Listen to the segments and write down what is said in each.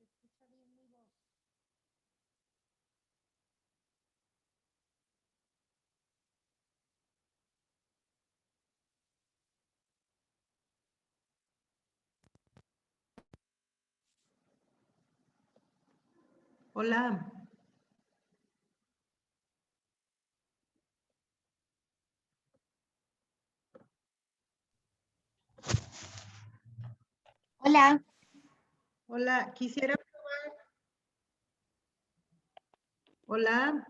escucha bien mi voz. Hola. Hola, Hola, quisiera. Hola.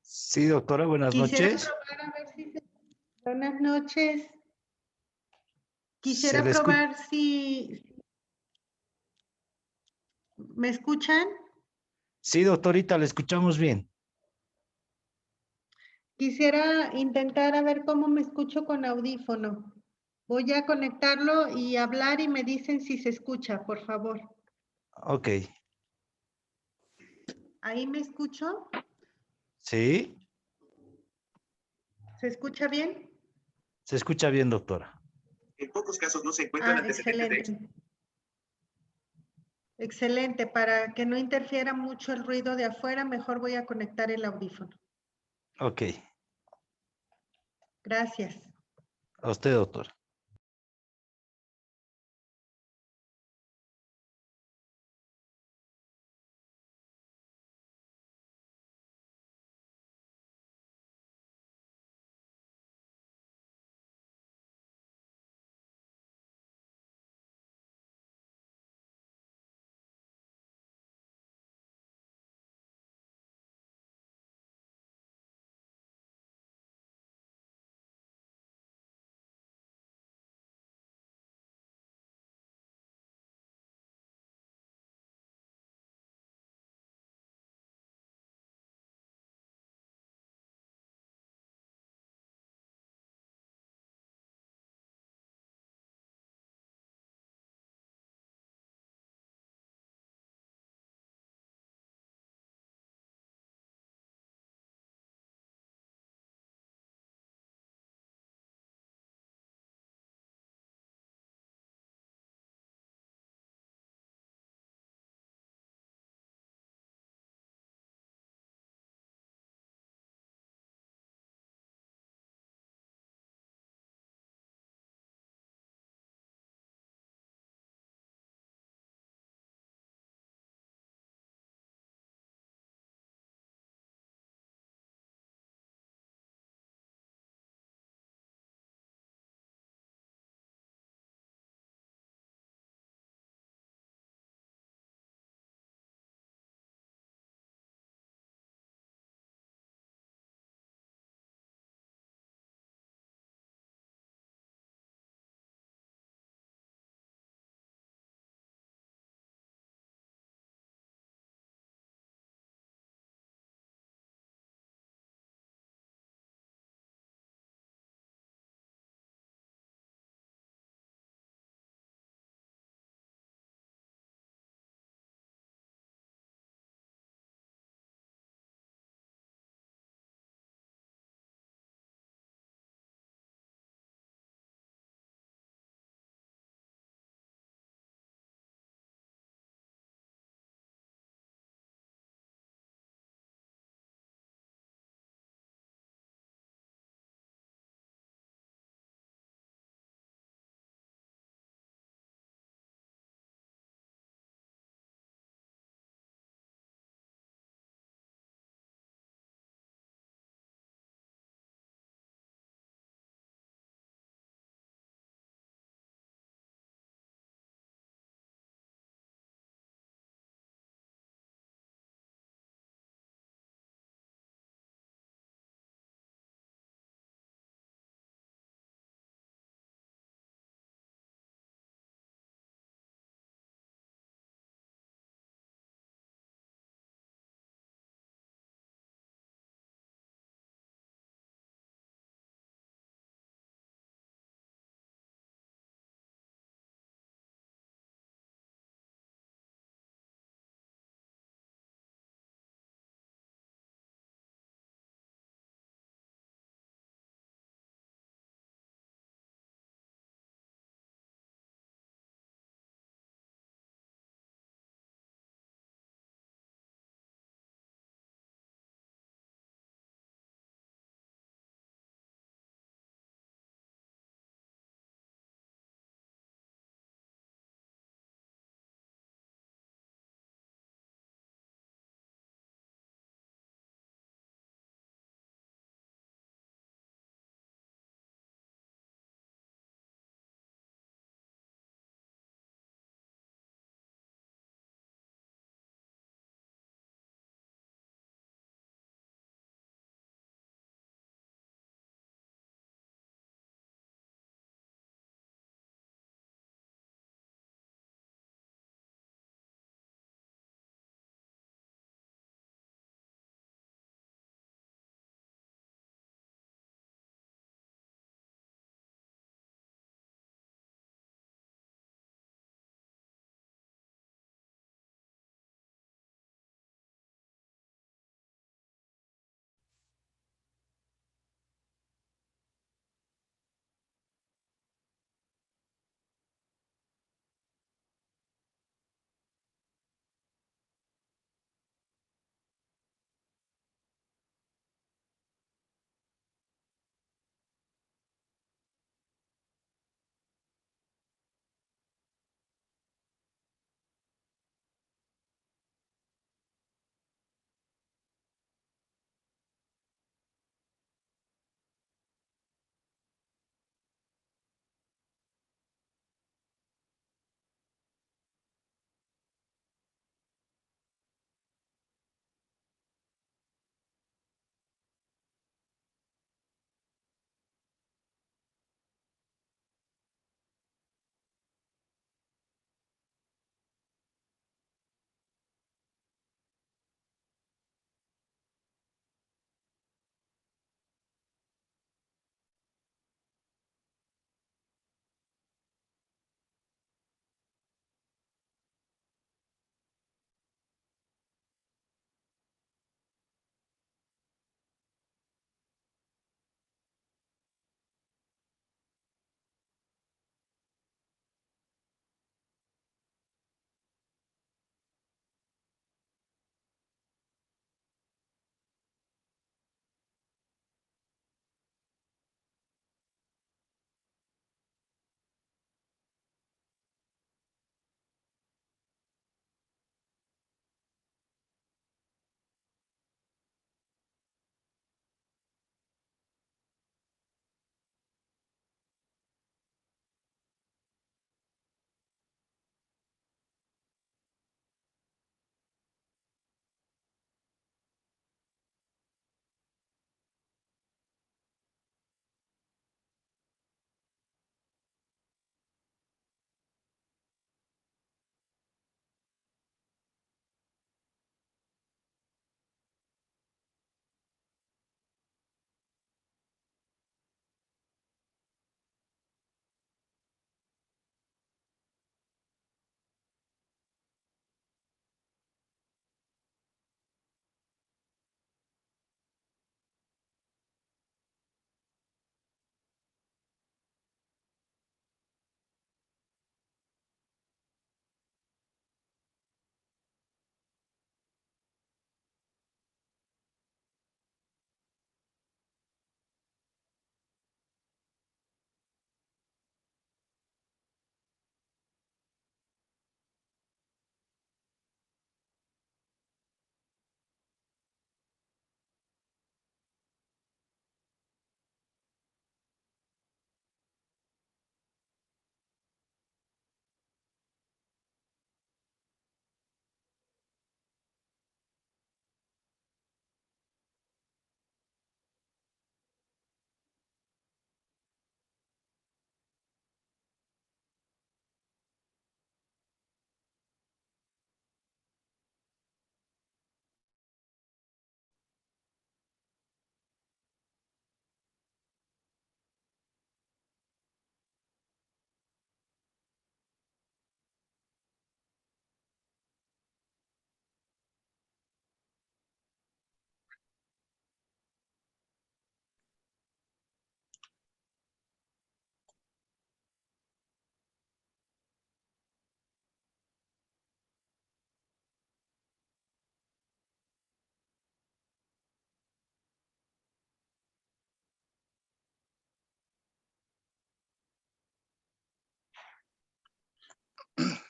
Sí, doctora, buenas Quisiera noches. probar a ver si se... Buenas noches. Se Quisiera le escucha. probar si... ¿Me escuchan? Sí, doctorita, le escuchamos bien. Quisiera intentar a ver cómo me escucho con audífono. Voy a conectarlo y hablar y me dicen si se escucha, por favor. Ok. ¿Ahí me escucho? Sí, ¿Se escucha bien? se escucha bien, doctora. En pocos casos no se encuentran antecedentes de Excelente. Excelente. Para que no interfiera mucho el ruido de afuera, mejor voy a conectar el audífono. Ok. Gracias. A usted, doctora.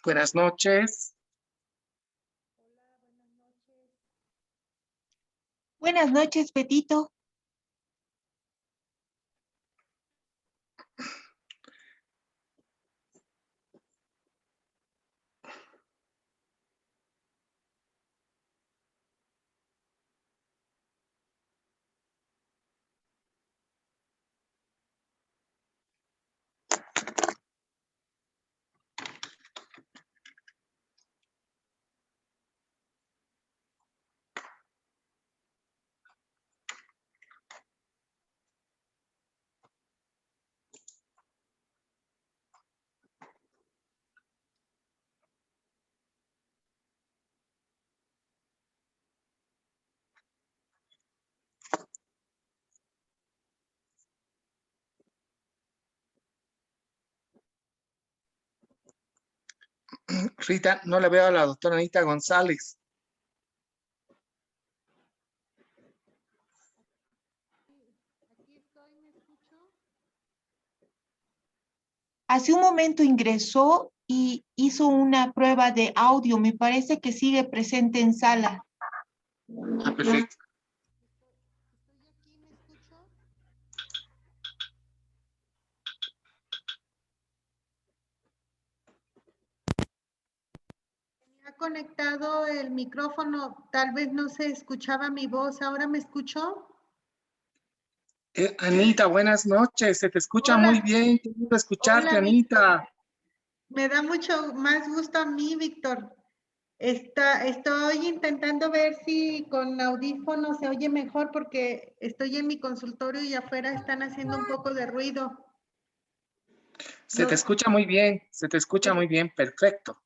Buenas noches. Buenas noches, Betito. Rita, no le veo a la doctora Anita González. Hace un momento ingresó y hizo una prueba de audio. Me parece que sigue presente en sala. Ah, perfecto. Ha conectado el micrófono, tal vez no se escuchaba mi voz. ¿Ahora me escuchó? Anita, buenas noches. Se te escucha Hola. muy bien. Qué gusto escucharte, Hola, Anita. Me da mucho más gusto a mí, Víctor. Estoy intentando ver si con audífonos se oye mejor porque estoy en mi consultorio y afuera están haciendo un poco de ruido. Se te escucha muy bien. Se te escucha muy bien. Perfecto.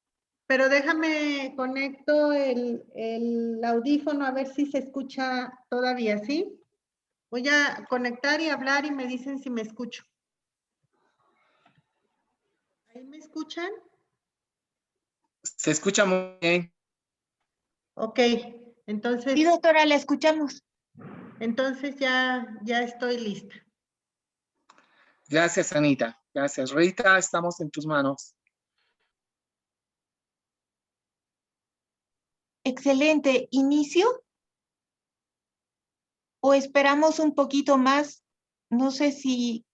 Pero déjame conecto el audífono a ver si se escucha todavía, ¿sí? Voy a conectar y hablar y me dicen si me escucho. ¿Ahí me escuchan? Se escucha muy bien. Ok, entonces... Sí, doctora, la escuchamos. Entonces ya estoy lista. Gracias, Anita. Gracias, Rita. Estamos en tus manos. Excelente. ¿Inicio? ¿O esperamos un poquito más? No sé si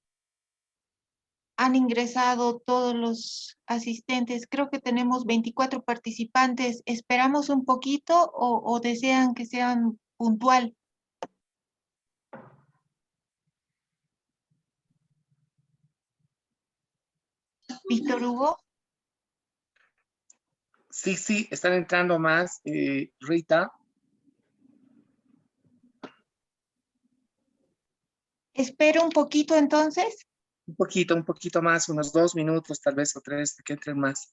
han ingresado todos los asistentes. Creo que tenemos 24 participantes. ¿Esperamos un poquito o desean que sean puntual? Víctor Hugo. Sí, están entrando más, Rita. ¿Espero un poquito entonces? Un poquito más, unos 2 minutos, tal vez, o 3, que entren más.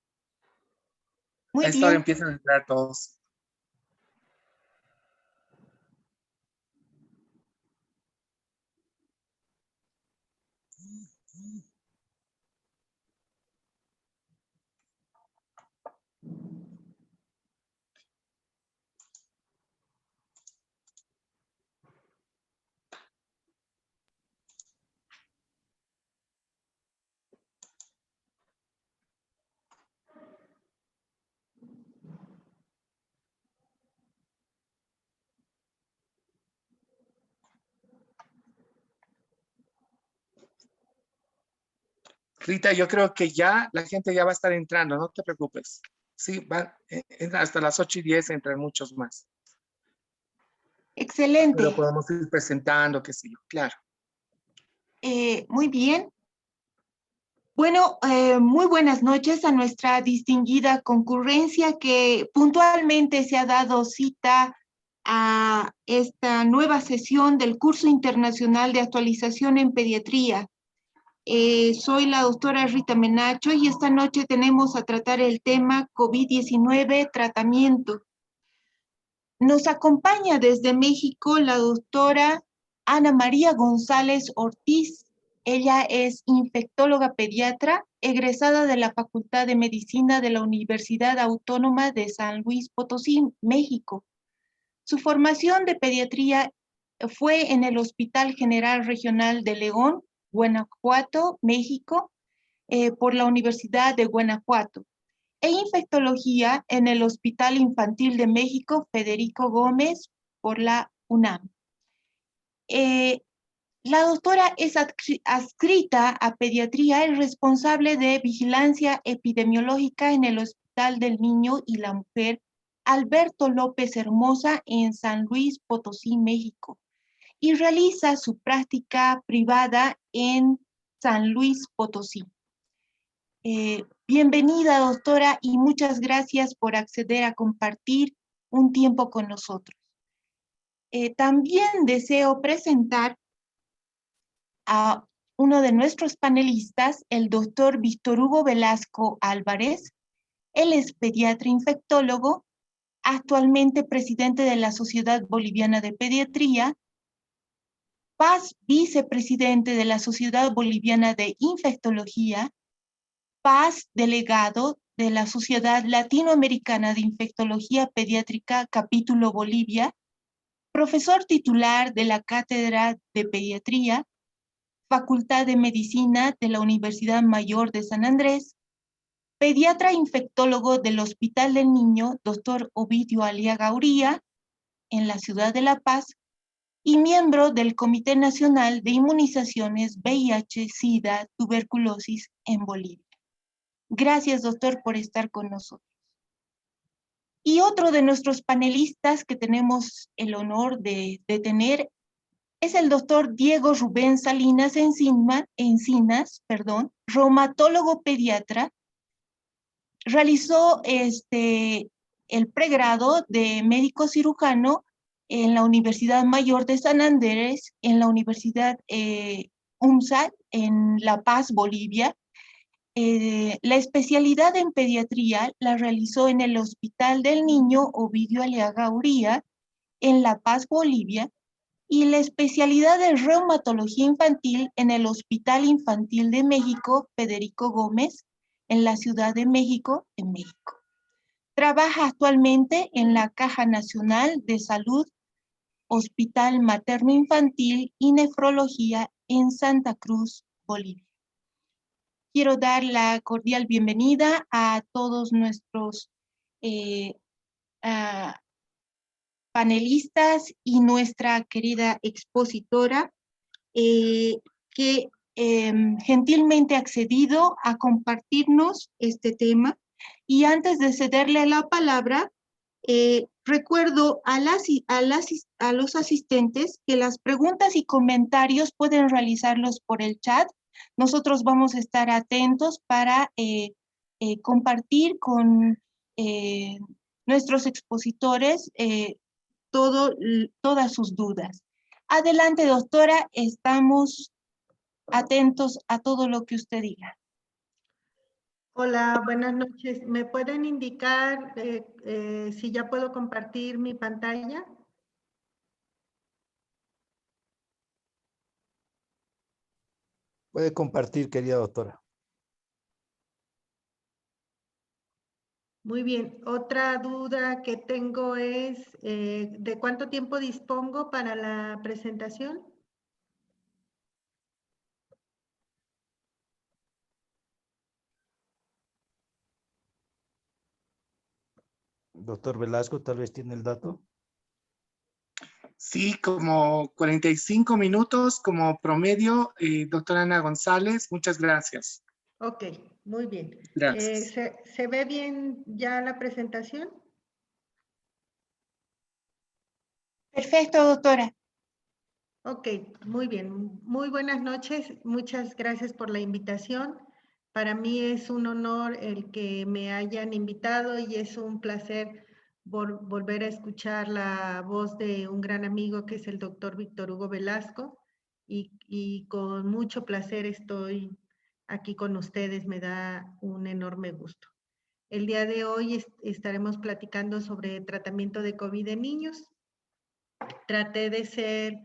Muy A esta hora bien. empiezan a entrar todos. Rita, yo creo que ya la gente ya va a estar entrando, no te preocupes. Sí, hasta las 8:10 entran muchos más. Excelente. Pero podemos ir presentando, qué sé yo, claro. Muy bien. Bueno, muy buenas noches a nuestra distinguida concurrencia que puntualmente se ha dado cita a esta nueva sesión del Curso Internacional de Actualización en Pediatría. Soy la doctora Rita Menacho y esta noche tenemos a tratar el tema COVID-19 tratamiento. Nos acompaña desde México la doctora Ana María González Ortiz. Ella es infectóloga pediatra, egresada de la Facultad de Medicina de la Universidad Autónoma de San Luis Potosí, México. Su formación de pediatría fue en el Hospital General Regional de León, Guanajuato, México, por la Universidad de Guanajuato. e infectología en el Hospital Infantil de México Federico Gómez por la UNAM. La doctora es adscrita a pediatría y responsable de vigilancia epidemiológica en el Hospital del Niño y la Mujer Alberto López Hermosa en San Luis Potosí, México, y realiza su práctica privada en San Luis Potosí. Bienvenida, doctora, y muchas gracias por acceder a compartir un tiempo con nosotros. También deseo presentar a uno de nuestros panelistas, el doctor Víctor Hugo Velasco Álvarez. Él es pediatra infectólogo, actualmente presidente de la Sociedad Boliviana de Pediatría, PAS vicepresidente de la Sociedad Boliviana de Infectología, PAS delegado de la Sociedad Latinoamericana de Infectología Pediátrica, capítulo Bolivia, profesor titular de la Cátedra de Pediatría, Facultad de Medicina de la Universidad Mayor de San Andrés, pediatra infectólogo del Hospital del Niño, doctor Ovidio Aliaga Uría, en la ciudad de La Paz, y miembro del Comité Nacional de Inmunizaciones VIH, SIDA, Tuberculosis en Bolivia. Gracias, doctor, por estar con nosotros. Y otro de nuestros panelistas que tenemos el honor de tener es el doctor Diego Rubén Salinas Encinas, reumatólogo pediatra. Realizó el pregrado de médico cirujano en la Universidad Mayor de San Andrés, en la Universidad UMSAT, en La Paz, Bolivia. La especialidad en pediatría la realizó en el Hospital del Niño Ovidio Aliaga Uría, en La Paz, Bolivia, y la especialidad de reumatología infantil en el Hospital Infantil de México Federico Gómez, en la Ciudad de México, en México. Trabaja actualmente en la Caja Nacional de Salud, Hospital Materno Infantil y Nefrología en Santa Cruz, Bolivia. Quiero dar la cordial bienvenida a todos nuestros panelistas y nuestra querida expositora que gentilmente ha accedido a compartirnos este tema. Y antes de cederle la palabra, recuerdo a los asistentes que las preguntas y comentarios pueden realizarlos por el chat. Nosotros vamos a estar atentos para compartir con nuestros expositores todas sus dudas. Adelante, doctora, estamos atentos a todo lo que usted diga. Hola, buenas noches. ¿Me pueden indicar si ya puedo compartir mi pantalla? Puede compartir, querida doctora. Muy bien. Otra duda que tengo es, ¿de cuánto tiempo dispongo para la presentación? Doctor Velasco, tal vez tiene el dato. Sí, como 45 minutos como promedio, doctora Ana González, muchas gracias. Ok, muy bien. Gracias. ¿Se ve bien ya la presentación? Perfecto, doctora. Ok, muy bien. Muy buenas noches. Muchas gracias por la invitación. Para mí es un honor el que me hayan invitado y es un placer volver a escuchar la voz de un gran amigo que es el doctor Víctor Hugo Velasco y con mucho placer estoy aquí con ustedes. Me da un enorme gusto. El día de hoy estaremos platicando sobre tratamiento de COVID en niños. Traté de ser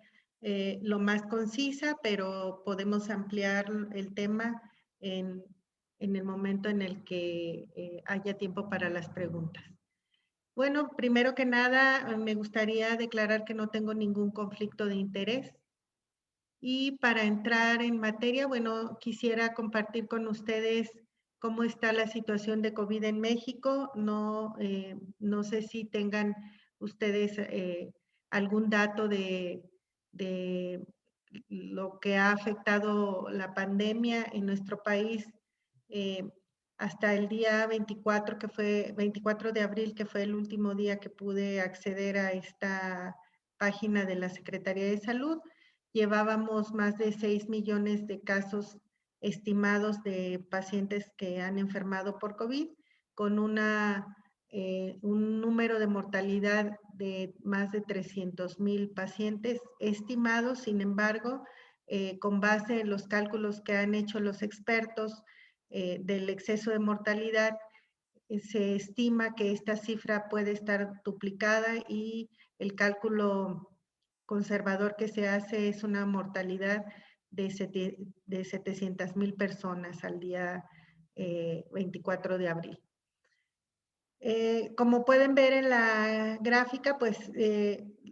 lo más concisa, pero podemos ampliar el tema en el momento en el que haya tiempo para las preguntas. Bueno, primero que nada, me gustaría declarar que no tengo ningún conflicto de interés. Y para entrar en materia, bueno, quisiera compartir con ustedes cómo está la situación de COVID en México. No, no sé si tengan ustedes algún dato de lo que ha afectado la pandemia en nuestro país hasta el día 24, que fue 24 de abril, que fue el último día que pude acceder a esta página de la Secretaría de Salud. Llevábamos más de 6 millones de casos estimados de pacientes que han enfermado por COVID, con un número de mortalidad de más de 300,000 pacientes estimados. Sin embargo, con base en los cálculos que han hecho los expertos del exceso de mortalidad, se estima que esta cifra puede estar duplicada y el cálculo conservador que se hace es una mortalidad de 700,000 personas al día 24 de abril. Como pueden ver en la gráfica, pues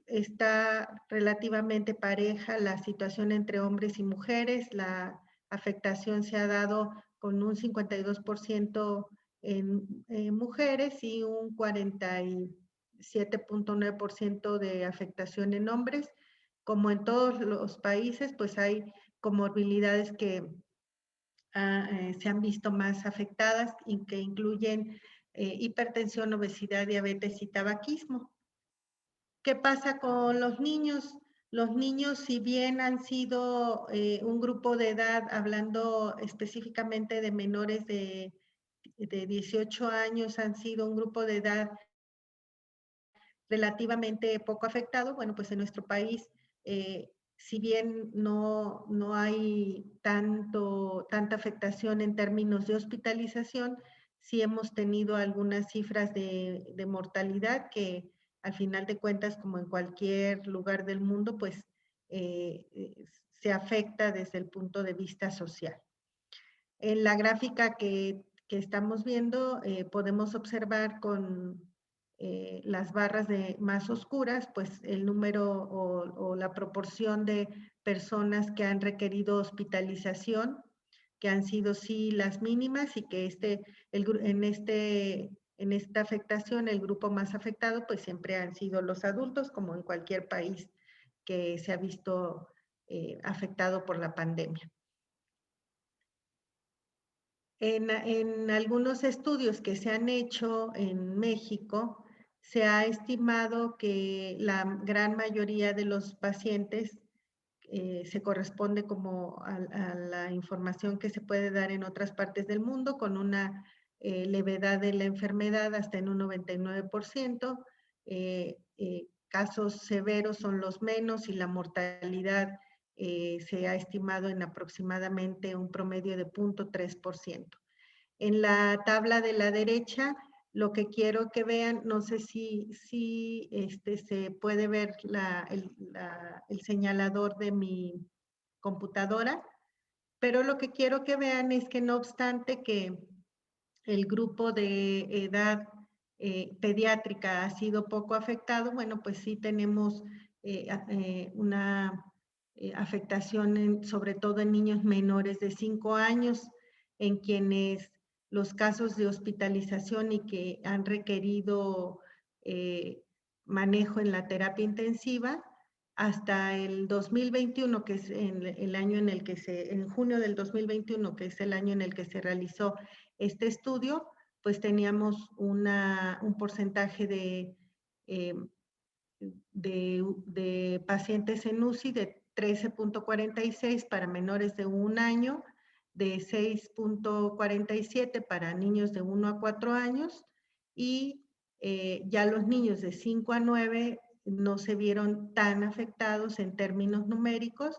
está relativamente pareja la situación entre hombres y mujeres. La afectación se ha dado con un 52% en mujeres y un 47.9% de afectación en hombres. Como en todos los países, pues hay comorbilidades que se han visto más afectadas y que incluyen hipertensión, obesidad, diabetes y tabaquismo. ¿Qué pasa con los niños? Los niños, si bien han sido un grupo de edad, hablando específicamente de menores de 18 años, han sido un grupo de edad relativamente poco afectado. Bueno, pues en nuestro país, si bien no hay tanta afectación en términos de hospitalización, sí hemos tenido algunas cifras de mortalidad que al final de cuentas, como en cualquier lugar del mundo, pues se afecta desde el punto de vista social. En la gráfica que estamos viendo, podemos observar con las barras más oscuras, pues el número o la proporción de personas que han requerido hospitalización, que han sido sí las mínimas y que en esta afectación el grupo más afectado pues siempre han sido los adultos, como en cualquier país que se ha visto afectado por la pandemia. En algunos estudios que se han hecho en México, se ha estimado que la gran mayoría de los pacientes se corresponde como a la información que se puede dar en otras partes del mundo, con una levedad de la enfermedad hasta en un 99%. Casos severos son los menos y la mortalidad se ha estimado en aproximadamente un promedio de 0.3%. En la tabla de la derecha, lo que quiero que vean, no sé si se puede ver el señalador de mi computadora, pero lo que quiero que vean es que no obstante que el grupo de edad pediátrica ha sido poco afectado, bueno, pues sí tenemos una afectación sobre todo en niños menores de 5 años, en quienes los casos de hospitalización y que han requerido manejo en la terapia intensiva, hasta el 2021, que es el año en el que en junio del 2021, que es el año en el que se realizó este estudio, pues teníamos un porcentaje de pacientes en UCI de 13.46 para menores de 1 año, de 6.47 para niños de 1 a 4 años y ya los niños de 5 a 9 no se vieron tan afectados en términos numéricos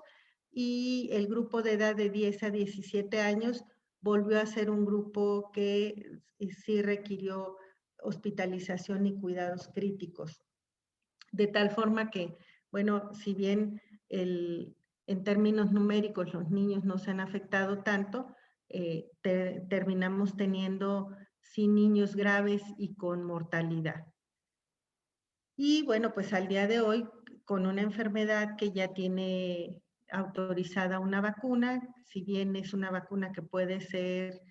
y el grupo de edad de 10 a 17 años volvió a ser un grupo que sí requirió hospitalización y cuidados críticos. De tal forma que, bueno, si bien en términos numéricos los niños no se han afectado tanto, terminamos teniendo sí niños graves y con mortalidad. Y bueno, pues al día de hoy, con una enfermedad que ya tiene autorizada una vacuna, si bien es una vacuna que puede ser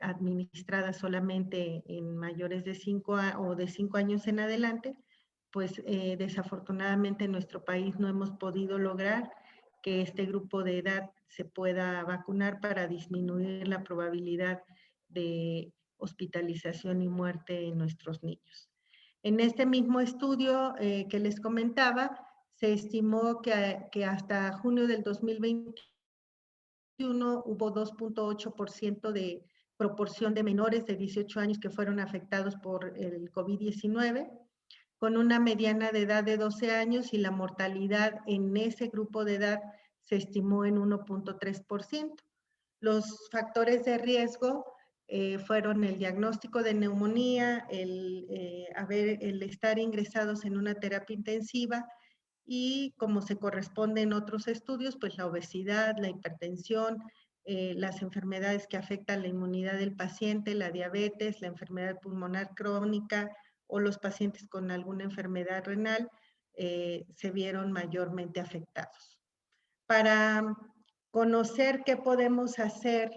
administrada solamente en mayores de 5 o de 5 años en adelante, pues desafortunadamente en nuestro país no hemos podido lograr que este grupo de edad se pueda vacunar para disminuir la probabilidad de hospitalización y muerte en nuestros niños. En este mismo estudio que les comentaba, se estimó que hasta junio del 2021 hubo 2.8% de proporción de menores de 18 años que fueron afectados por el COVID-19, con una mediana de edad de 12 años, y la mortalidad en ese grupo de edad se estimó en 1.3%. Los factores de riesgo fueron el diagnóstico de neumonía, el estar ingresados en una terapia intensiva, y como se corresponde en otros estudios, pues la obesidad, la hipertensión, las enfermedades que afectan la inmunidad del paciente, la diabetes, la enfermedad pulmonar crónica o los pacientes con alguna enfermedad renal se vieron mayormente afectados. Para conocer qué podemos hacer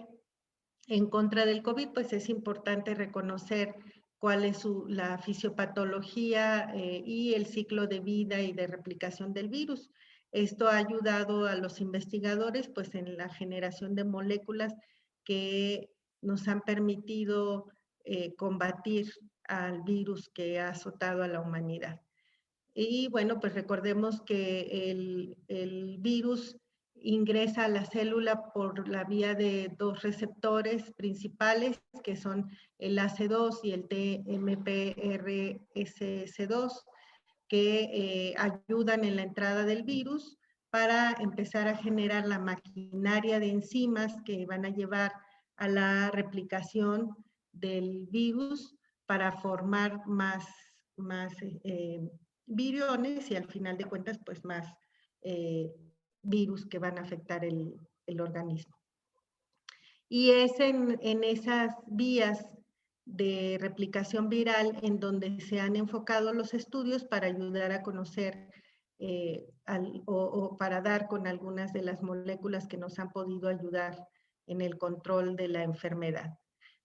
en contra del COVID, pues es importante reconocer cuál es la fisiopatología y el ciclo de vida y de replicación del virus. Esto ha ayudado a los investigadores pues en la generación de moléculas que nos han permitido combatir al virus que ha azotado a la humanidad. Y bueno, pues recordemos que el virus ingresa a la célula por la vía de dos receptores principales, que son el AC2 y el TMPRSS2, que ayudan en la entrada del virus para empezar a generar la maquinaria de enzimas que van a llevar a la replicación del virus para formar más viriones y al final de cuentas pues más virus que van a afectar el organismo. Y es en esas vías de replicación viral en donde se han enfocado los estudios para ayudar a conocer o para dar con algunas de las moléculas que nos han podido ayudar en el control de la enfermedad.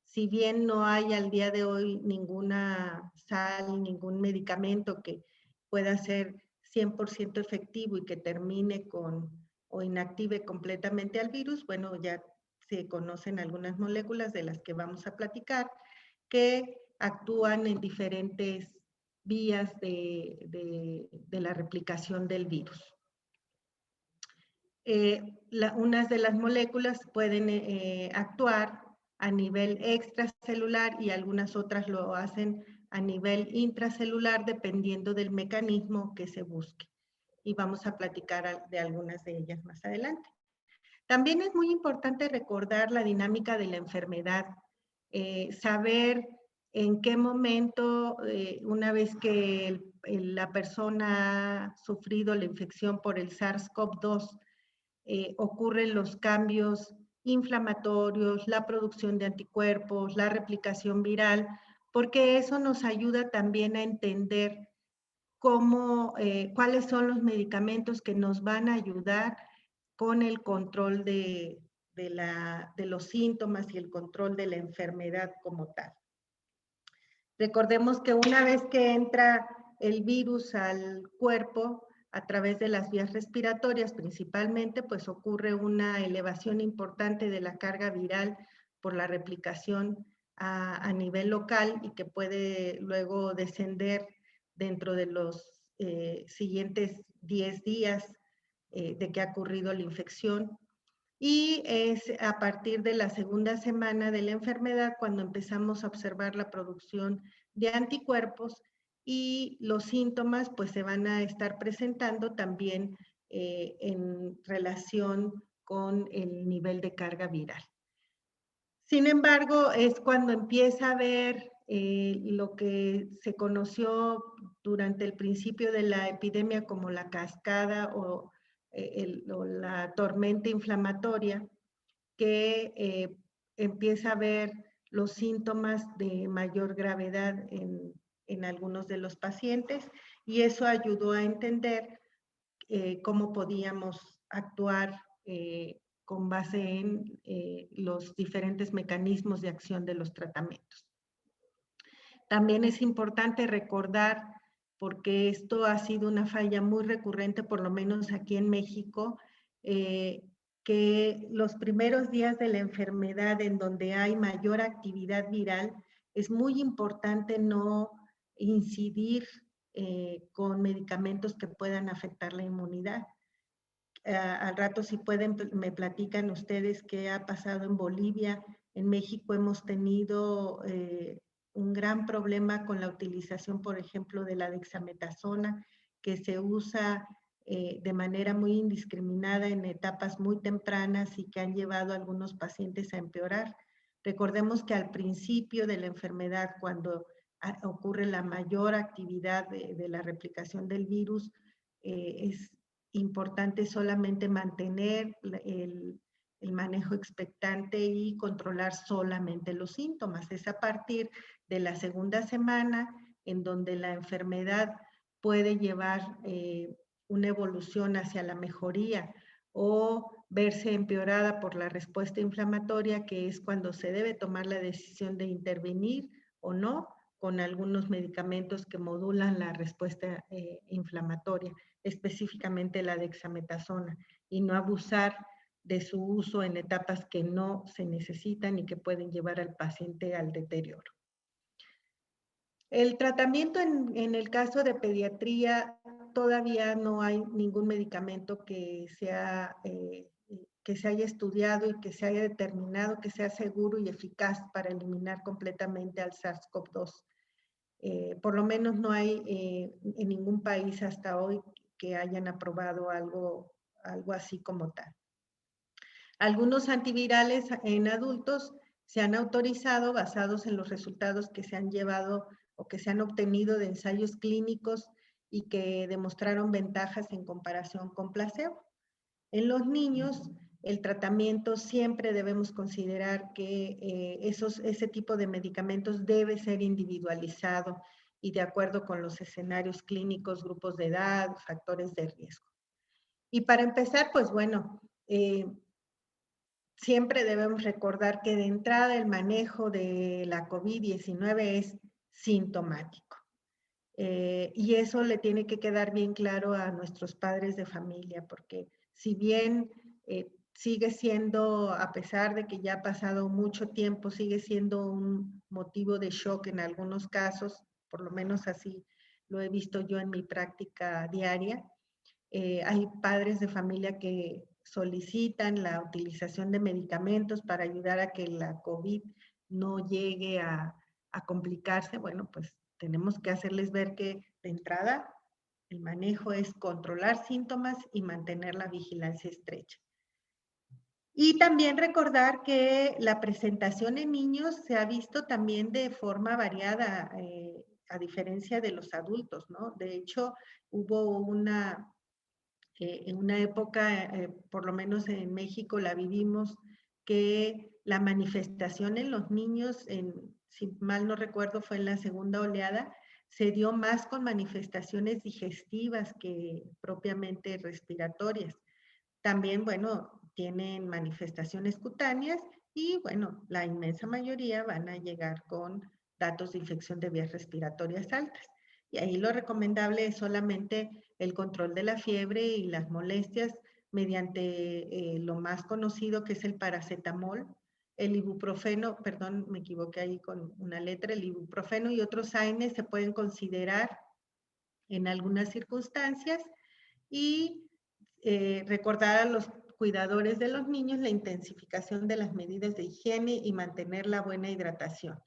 Si bien no hay al día de hoy ninguna sal, ningún medicamento que pueda ser 100% efectivo y que termine con o inactive completamente al virus, bueno, ya se conocen algunas moléculas de las que vamos a platicar que actúan en diferentes vías de la replicación del virus. Unas de las moléculas pueden actuar a nivel extracelular y algunas otras lo hacen a nivel intracelular dependiendo del mecanismo que se busque. Y vamos a platicar de algunas de ellas más adelante. También es muy importante recordar la dinámica de la enfermedad, saber en qué momento, una vez que la persona ha sufrido la infección por el SARS-CoV-2, ocurren los cambios inflamatorios, la producción de anticuerpos, la replicación viral, porque eso nos ayuda también a entender cuáles son los medicamentos que nos van a ayudar con el control de los síntomas y el control de la enfermedad como tal. Recordemos que una vez que entra el virus al cuerpo, a través de las vías respiratorias principalmente, pues ocurre una elevación importante de la carga viral por la replicación a nivel local y que puede luego descender dentro de los siguientes 10 días de que ha ocurrido la infección. Y es a partir de la segunda semana de la enfermedad cuando empezamos a observar la producción de anticuerpos y los síntomas pues se van a estar presentando también en relación con el nivel de carga viral. Sin embargo, es cuando empieza a haber lo que se conoció durante el principio de la epidemia como la cascada o la tormenta inflamatoria, que empieza a haber los síntomas de mayor gravedad en algunos de los pacientes y eso ayudó a entender cómo podíamos actuar con base en los diferentes mecanismos de acción de los tratamientos. También es importante recordar, porque esto ha sido una falla muy recurrente, por lo menos aquí en México, que los primeros días de la enfermedad en donde hay mayor actividad viral, es muy importante no incidir con medicamentos que puedan afectar la inmunidad. Al rato, si pueden, me platican ustedes qué ha pasado en Bolivia. En México hemos tenido un gran problema con la utilización, por ejemplo, de la dexametasona, que se usa de manera muy indiscriminada en etapas muy tempranas y que han llevado a algunos pacientes a empeorar. Recordemos que al principio de la enfermedad, cuando ocurre la mayor actividad de la replicación del virus, es importante solamente mantener el manejo expectante y controlar solamente los síntomas. Es a partir de la segunda semana en donde la enfermedad puede llevar una evolución hacia la mejoría o verse empeorada por la respuesta inflamatoria, que es cuando se debe tomar la decisión de intervenir o no con algunos medicamentos que modulan la respuesta inflamatoria, específicamente la dexametasona, y no abusar de su uso en etapas que no se necesitan y que pueden llevar al paciente al deterioro. El tratamiento en el caso de pediatría, todavía no hay ningún medicamento que se haya estudiado y que se haya determinado que sea seguro y eficaz para eliminar completamente al SARS-CoV-2. Por lo menos no hay en ningún país hasta hoy que hayan aprobado algo así como tal. Algunos antivirales en adultos se han autorizado basados en los resultados que se han llevado o que se han obtenido de ensayos clínicos y que demostraron ventajas en comparación con placebo. En los niños, el tratamiento siempre debemos considerar que ese tipo de medicamentos debe ser individualizado y de acuerdo con los escenarios clínicos, grupos de edad, factores de riesgo. Y para empezar, pues bueno, siempre debemos recordar que de entrada el manejo de la COVID-19 es sintomático. Y eso le tiene que quedar bien claro a nuestros padres de familia, porque si bien sigue siendo, a pesar de que ya ha pasado mucho tiempo, sigue siendo un motivo de shock en algunos casos, por lo menos así lo he visto yo en mi práctica diaria. Hay padres de familia que solicitan la utilización de medicamentos para ayudar a que la COVID no llegue a complicarse. Bueno, pues tenemos que hacerles ver que de entrada el manejo es controlar síntomas y mantener la vigilancia estrecha. Y también recordar que la presentación en niños se ha visto también de forma variada, a diferencia de los adultos, ¿no? De hecho, hubo en una época, por lo menos en México la vivimos, que la manifestación en los niños, si mal no recuerdo, fue en la segunda oleada, se dio más con manifestaciones digestivas que propiamente respiratorias. También, bueno, tienen manifestaciones cutáneas y, bueno, la inmensa mayoría van a llegar con datos de infección de vías respiratorias altas. Y ahí lo recomendable es solamente el control de la fiebre y las molestias mediante lo más conocido, que es el paracetamol, el ibuprofeno, perdón, me equivoqué ahí con una letra, el ibuprofeno y otros AINES se pueden considerar en algunas circunstancias, y recordar a los cuidadores de los niños la intensificación de las medidas de higiene y mantener la buena hidratación.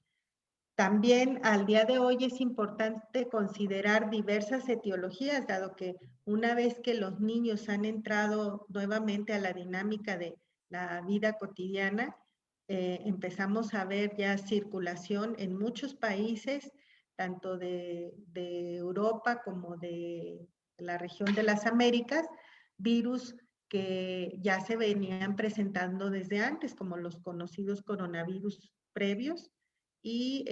También al día de hoy es importante considerar diversas etiologías, dado que una vez que los niños han entrado nuevamente a la dinámica de la vida cotidiana, empezamos a ver ya circulación en muchos países, tanto de Europa como de la región de las Américas, virus que ya se venían presentando desde antes, como los conocidos coronavirus previos, y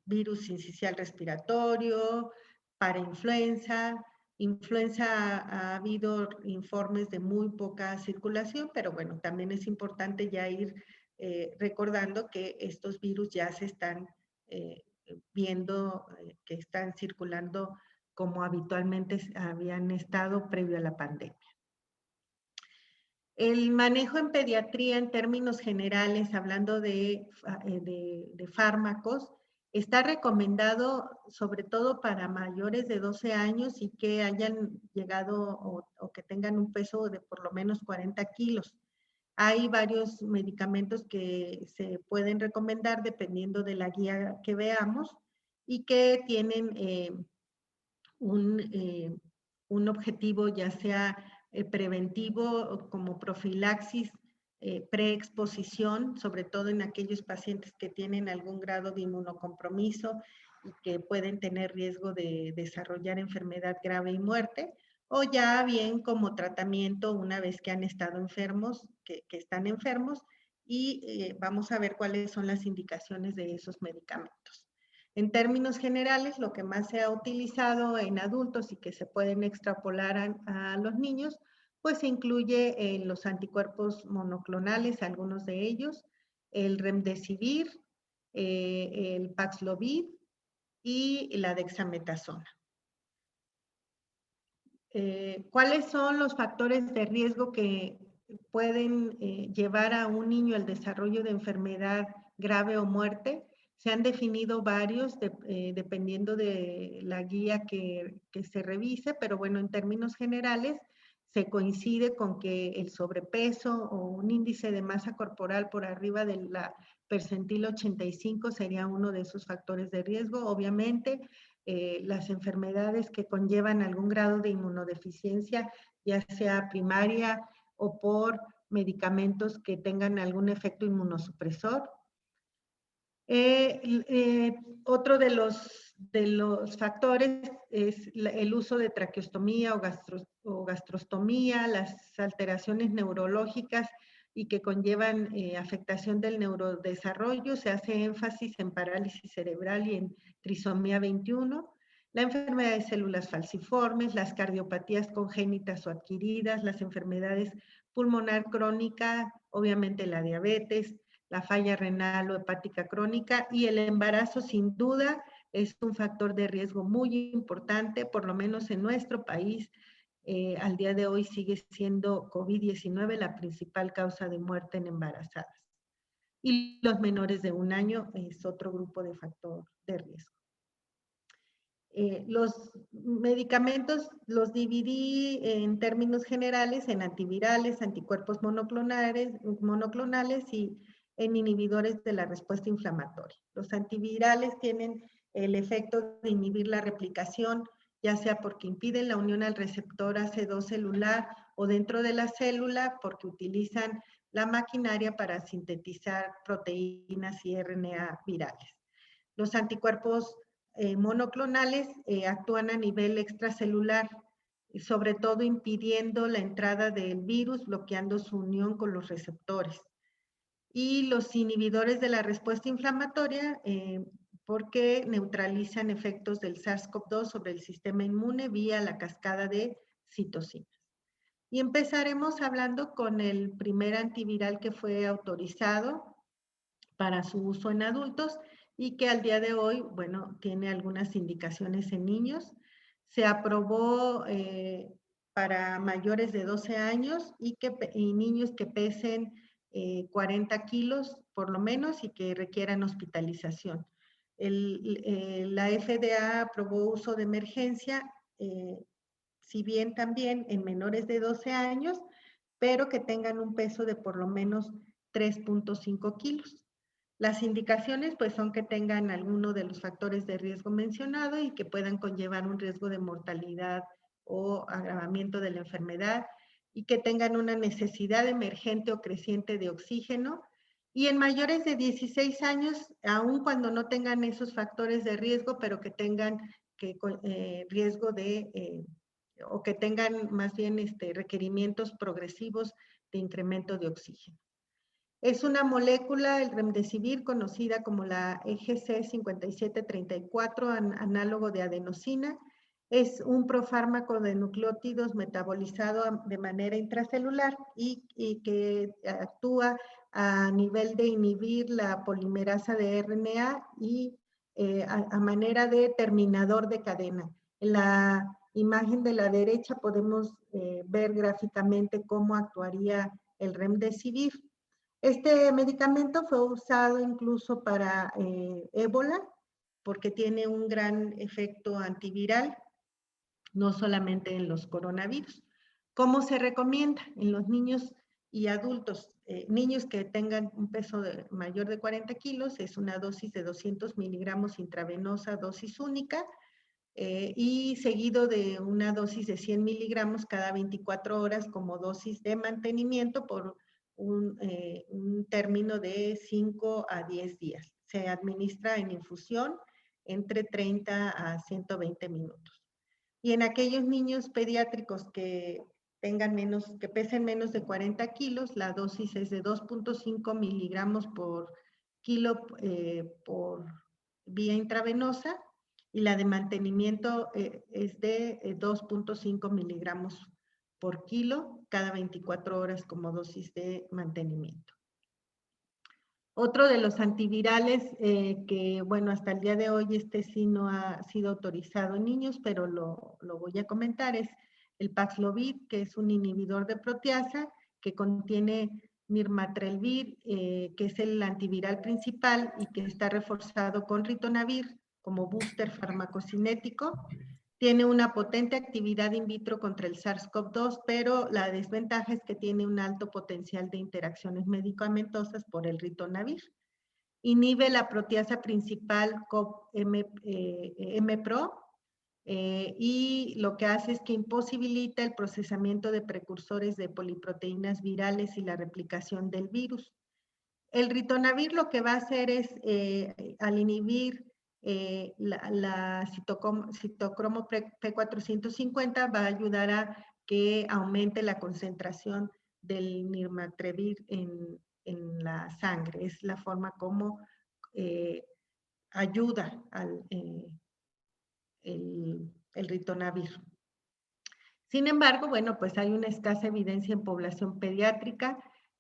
virus sincicial respiratorio, parainfluenza, Influenza ha habido informes de muy poca circulación, pero bueno, también es importante ya ir recordando que estos virus ya se están viendo que están circulando como habitualmente habían estado previo a la pandemia. El manejo en pediatría en términos generales, hablando de fármacos, está recomendado sobre todo para mayores de 12 años y que hayan llegado o que tengan un peso de por lo menos 40 kilos. Hay varios medicamentos que se pueden recomendar dependiendo de la guía que veamos y que tienen un objetivo ya sea preventivo como profilaxis, preexposición, sobre todo en aquellos pacientes que tienen algún grado de inmunocompromiso y que pueden tener riesgo de desarrollar enfermedad grave y muerte, o ya bien como tratamiento una vez que han estado enfermos, que están enfermos, y vamos a ver cuáles son las indicaciones de esos medicamentos. En términos generales, lo que más se ha utilizado en adultos y que se pueden extrapolar a los niños, pues incluye los anticuerpos monoclonales, algunos de ellos, el remdesivir, el Paxlovid y la dexametasona. ¿Cuáles son los factores de riesgo que pueden llevar a un niño al desarrollo de enfermedad grave o muerte? Se han definido varios dependiendo de la guía que se revise, pero bueno, en términos generales se coincide con que el sobrepeso o un índice de masa corporal por arriba de la percentil 85 sería uno de esos factores de riesgo. Obviamente, las enfermedades que conllevan algún grado de inmunodeficiencia, ya sea primaria o por medicamentos que tengan algún efecto inmunosupresor. Otro de los factores es el uso de traqueostomía o gastrostomía, las alteraciones neurológicas y que conllevan afectación del neurodesarrollo. Se hace énfasis en parálisis cerebral y en trisomía 21, la enfermedad de células falciformes, las cardiopatías congénitas o adquiridas, las enfermedades pulmonar crónica, obviamente la diabetes, la falla renal o hepática crónica, y el embarazo sin duda es un factor de riesgo muy importante, por lo menos en nuestro país. Al día de hoy sigue siendo COVID-19 la principal causa de muerte en embarazadas. Y los menores de 1 año es otro grupo de factor de riesgo. Los medicamentos los dividí en términos generales en antivirales, anticuerpos monoclonales y en inhibidores de la respuesta inflamatoria. Los antivirales tienen el efecto de inhibir la replicación, ya sea porque impiden la unión al receptor AC2 celular o dentro de la célula porque utilizan la maquinaria para sintetizar proteínas y RNA virales. Los anticuerpos monoclonales actúan a nivel extracelular, sobre todo impidiendo la entrada del virus, bloqueando su unión con los receptores. Y los inhibidores de la respuesta inflamatoria, porque neutralizan efectos del SARS-CoV-2 sobre el sistema inmune vía la cascada de citocinas. Y empezaremos hablando con el primer antiviral que fue autorizado para su uso en adultos y que al día de hoy, bueno, tiene algunas indicaciones en niños. Se aprobó para mayores de 12 años y niños que pesen 40 kilos por lo menos y que requieran hospitalización. La FDA aprobó uso de emergencia, si bien también en menores de 12 años, pero que tengan un peso de por lo menos 3.5 kilos. Las indicaciones pues son que tengan alguno de los factores de riesgo mencionado y que puedan conllevar un riesgo de mortalidad o agravamiento de la enfermedad y que tengan una necesidad emergente o creciente de oxígeno. Y en mayores de 16 años, aun cuando no tengan esos factores de riesgo, pero que tengan riesgo de, o que tengan más bien requerimientos progresivos de incremento de oxígeno. Es una molécula, el remdesivir, conocida como la EGC 5734, análogo de adenosina, Es un profármaco de nucleótidos metabolizado de manera intracelular y que actúa a nivel de inhibir la polimerasa de RNA y a manera de terminador de cadena. En la imagen de la derecha podemos ver gráficamente cómo actuaría el remdesivir. Este medicamento fue usado incluso para ébola porque tiene un gran efecto antiviral, no solamente en los coronavirus. ¿Cómo se recomienda? En los niños y adultos, niños que tengan un peso mayor de 40 kilos, es una dosis de 200 miligramos intravenosa, dosis única, y seguido de una dosis de 100 miligramos cada 24 horas como dosis de mantenimiento por un término de 5 a 10 días. Se administra en infusión entre 30 a 120 minutos. Y en aquellos niños pediátricos que pesen menos de 40 kilos, la dosis es de 2.5 miligramos por kilo por vía intravenosa, y la de mantenimiento es de 2.5 miligramos por kilo cada 24 horas como dosis de mantenimiento. Otro de los antivirales que, bueno, hasta el día de hoy sí no ha sido autorizado en niños, pero lo voy a comentar, es el Paxlovid, que es un inhibidor de proteasa que contiene nirmatrelvir, que es el antiviral principal y que está reforzado con ritonavir como booster farmacocinético. Tiene una potente actividad in vitro contra el SARS-CoV-2, pero la desventaja es que tiene un alto potencial de interacciones medicamentosas por el ritonavir. Inhibe la proteasa principal COP-MPRO y lo que hace es que imposibilita el procesamiento de precursores de poliproteínas virales y la replicación del virus. El ritonavir lo que va a hacer es, al inhibir la citocromo P450, va a ayudar a que aumente la concentración del nirmatrelvir en la sangre. Es la forma como ayuda el ritonavir. Sin embargo, bueno, pues hay una escasa evidencia en población pediátrica.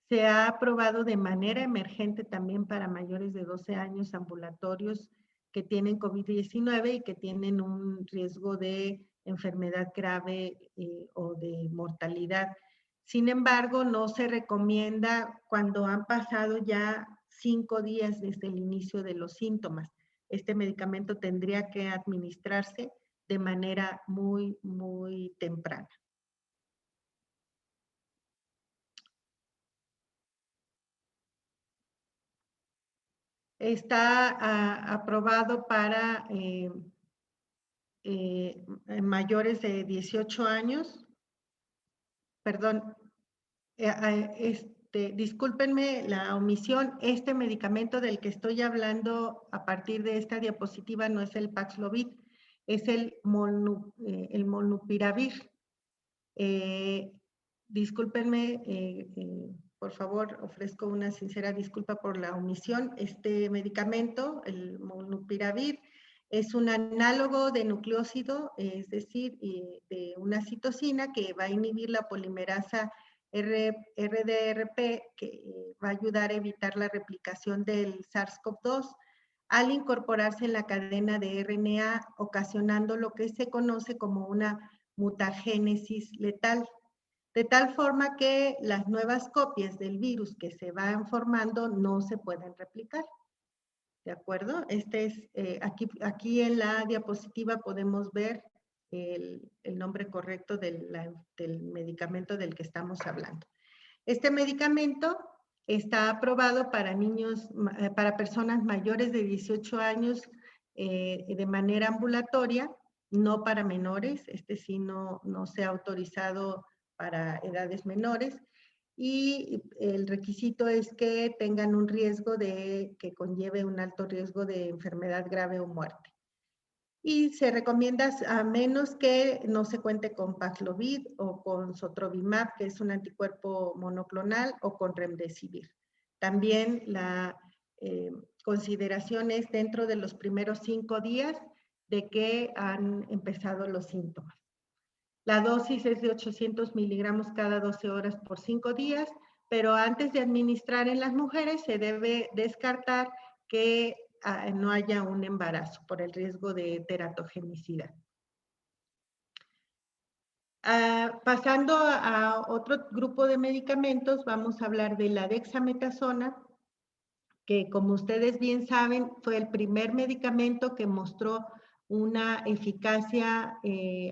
Se ha probado de manera emergente también para mayores de 12 años ambulatorios que tienen COVID-19 y que tienen un riesgo de enfermedad grave o de mortalidad. Sin embargo, no se recomienda cuando han pasado ya 5 días desde el inicio de los síntomas. Este medicamento tendría que administrarse de manera muy, muy temprana. Está aprobado para mayores de 18 años. Perdón, discúlpenme la omisión. Este medicamento del que estoy hablando a partir de esta diapositiva no es el Paxlovid, es el molnupiravir. Discúlpenme, por favor, ofrezco una sincera disculpa por la omisión. Este medicamento, el molnupiravir, es un análogo de nucleócido, es decir, de una citosina que va a inhibir la polimerasa RDRP, que va a ayudar a evitar la replicación del SARS-CoV-2 al incorporarse en la cadena de RNA, ocasionando lo que se conoce como una mutagénesis letal, de tal forma que las nuevas copias del virus que se van formando no se pueden replicar. ¿De acuerdo? Aquí en la diapositiva podemos ver el nombre correcto del medicamento del que estamos hablando. Este medicamento está aprobado para para personas mayores de 18 años de manera ambulatoria, no para menores. Sí no se ha autorizado para edades menores. Y el requisito es que tengan un riesgo que conlleve un alto riesgo de enfermedad grave o muerte. Y se recomienda a menos que no se cuente con Paxlovid o con Sotrovimab, que es un anticuerpo monoclonal, o con Remdesivir. También la consideración es dentro de los primeros 5 días de que han empezado los síntomas. La dosis es de 800 miligramos cada 12 horas por 5 días, pero antes de administrar en las mujeres se debe descartar que no haya un embarazo por el riesgo de teratogenicidad. Pasando a otro grupo de medicamentos, vamos a hablar de la dexametasona, que como ustedes bien saben, fue el primer medicamento que mostró una eficacia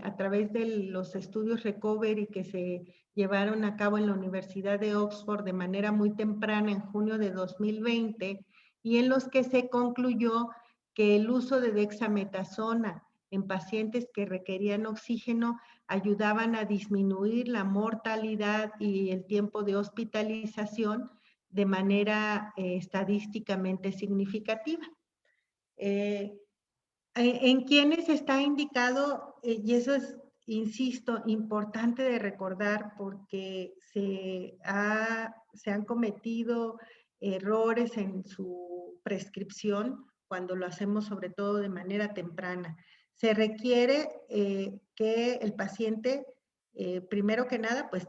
a través de los estudios Recovery que se llevaron a cabo en la Universidad de Oxford de manera muy temprana en junio de 2020, y en los que se concluyó que el uso de dexametasona en pacientes que requerían oxígeno ayudaban a disminuir la mortalidad y el tiempo de hospitalización de manera estadísticamente significativa. En quienes está indicado, y eso es, insisto, importante de recordar porque se han cometido errores en su prescripción cuando lo hacemos sobre todo de manera temprana. Se requiere que el paciente, primero que nada, pues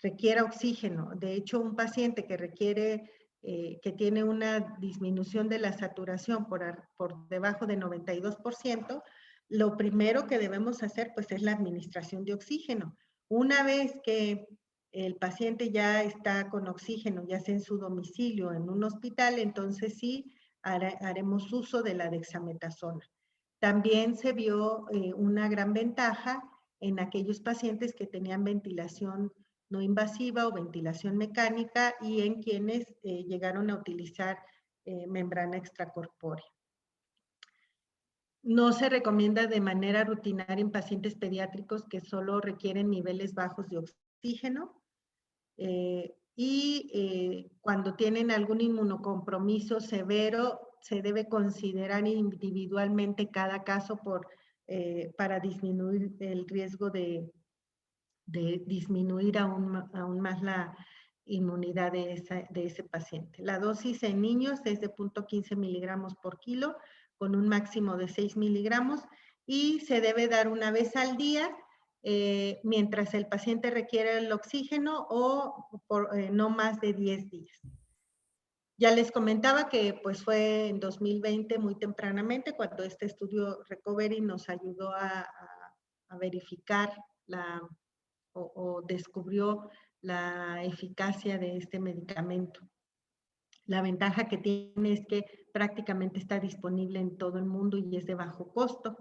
requiera oxígeno. De hecho, un paciente que requiere, que tiene una disminución de la saturación por debajo de 92%, lo primero que debemos hacer pues es la administración de oxígeno. Una vez que el paciente ya está con oxígeno, ya sea en su domicilio, en un hospital, entonces sí haremos uso de la dexametasona. También se vio una gran ventaja en aquellos pacientes que tenían ventilación no invasiva o ventilación mecánica y en quienes llegaron a utilizar membrana extracorpórea. No se recomienda de manera rutinaria en pacientes pediátricos que solo requieren niveles bajos de oxígeno cuando tienen algún inmunocompromiso severo se debe considerar individualmente cada caso para disminuir el riesgo de disminuir aún más la inmunidad de ese paciente. La dosis en niños es de 0.15 miligramos por kilo con un máximo de 6 miligramos y se debe dar una vez al día mientras el paciente requiere el oxígeno o por no más de 10 días. Ya les comentaba que pues fue en 2020 muy tempranamente cuando este estudio Recovery nos ayudó a verificar o descubrió la eficacia de este medicamento. La ventaja que tiene es que prácticamente está disponible en todo el mundo y es de bajo costo.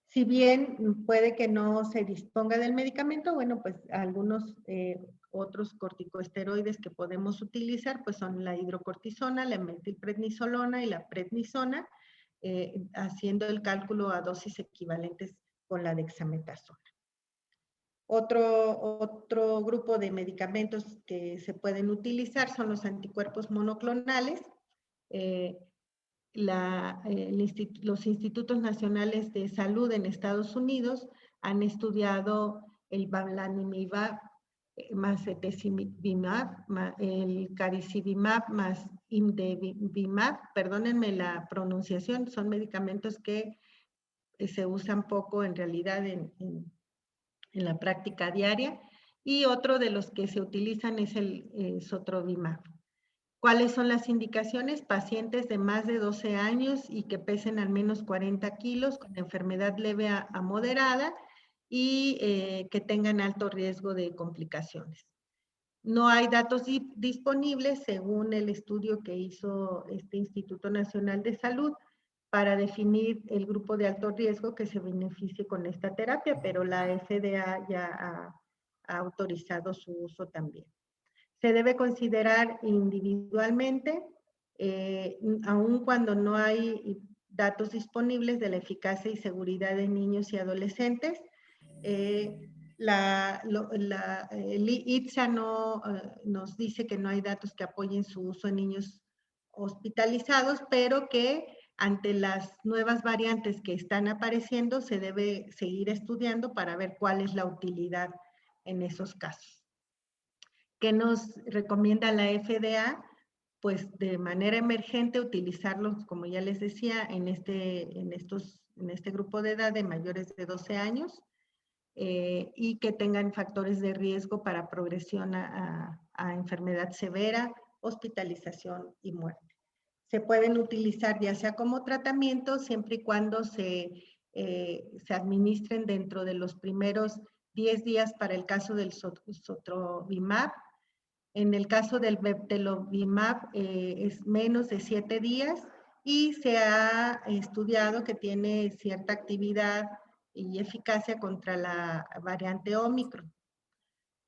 Si bien puede que no se disponga del medicamento, bueno, pues algunos otros corticosteroides que podemos utilizar, pues son la hidrocortisona, la metilprednisolona y la prednisona, haciendo el cálculo a dosis equivalentes con la dexametasona. Otro grupo de medicamentos que se pueden utilizar son los anticuerpos monoclonales. Los Institutos Nacionales de Salud en Estados Unidos han estudiado el bamlanimab más etesivimab, el caricibimab más imdevimab, perdónenme la pronunciación, son medicamentos que se usan poco en realidad en la práctica diaria, y otro de los que se utilizan es el sotrovimab. ¿Cuáles son las indicaciones? Pacientes de más de 12 años y que pesen al menos 40 kilos con enfermedad leve a moderada y que tengan alto riesgo de complicaciones. No hay datos disponibles según el estudio que hizo este Instituto Nacional de Salud para definir el grupo de alto riesgo que se beneficie con esta terapia, pero la FDA ya ha autorizado su uso también. Se debe considerar individualmente, aun cuando no hay datos disponibles de la eficacia y seguridad de niños y adolescentes. El ITSA nos dice que no hay datos que apoyen su uso en niños hospitalizados, pero que ante las nuevas variantes que están apareciendo se debe seguir estudiando para ver cuál es la utilidad en esos casos. ¿Qué nos recomienda la FDA? Pues de manera emergente utilizarlos, como ya les decía, en estos en este grupo de edad de mayores de 12 años y que tengan factores de riesgo para progresión a enfermedad severa, hospitalización y muerte. Se pueden utilizar ya sea como tratamiento siempre y cuando se administren dentro de los primeros 10 días para el caso del sotrovimab. En el caso del bebtelovimab es menos de 7 días y se ha estudiado que tiene cierta actividad y eficacia contra la variante Omicron.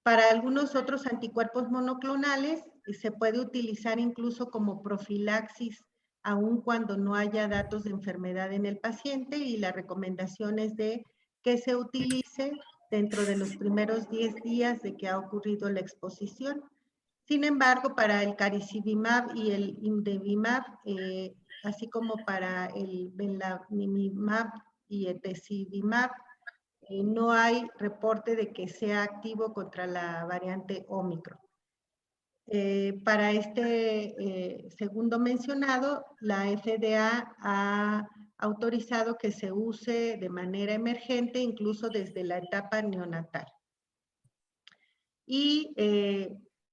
Para algunos otros anticuerpos monoclonales se puede utilizar incluso como profilaxis, aun cuando no haya datos de enfermedad en el paciente, y la recomendación es de que se utilice dentro de los primeros 10 días de que ha ocurrido la exposición. Sin embargo, para el caricibimab y el imdevimab, así como para el belanimab y etesivimab, no hay reporte de que sea activo contra la variante Omicron. Para este segundo mencionado, la FDA ha autorizado que se use de manera emergente, incluso desde la etapa neonatal. Y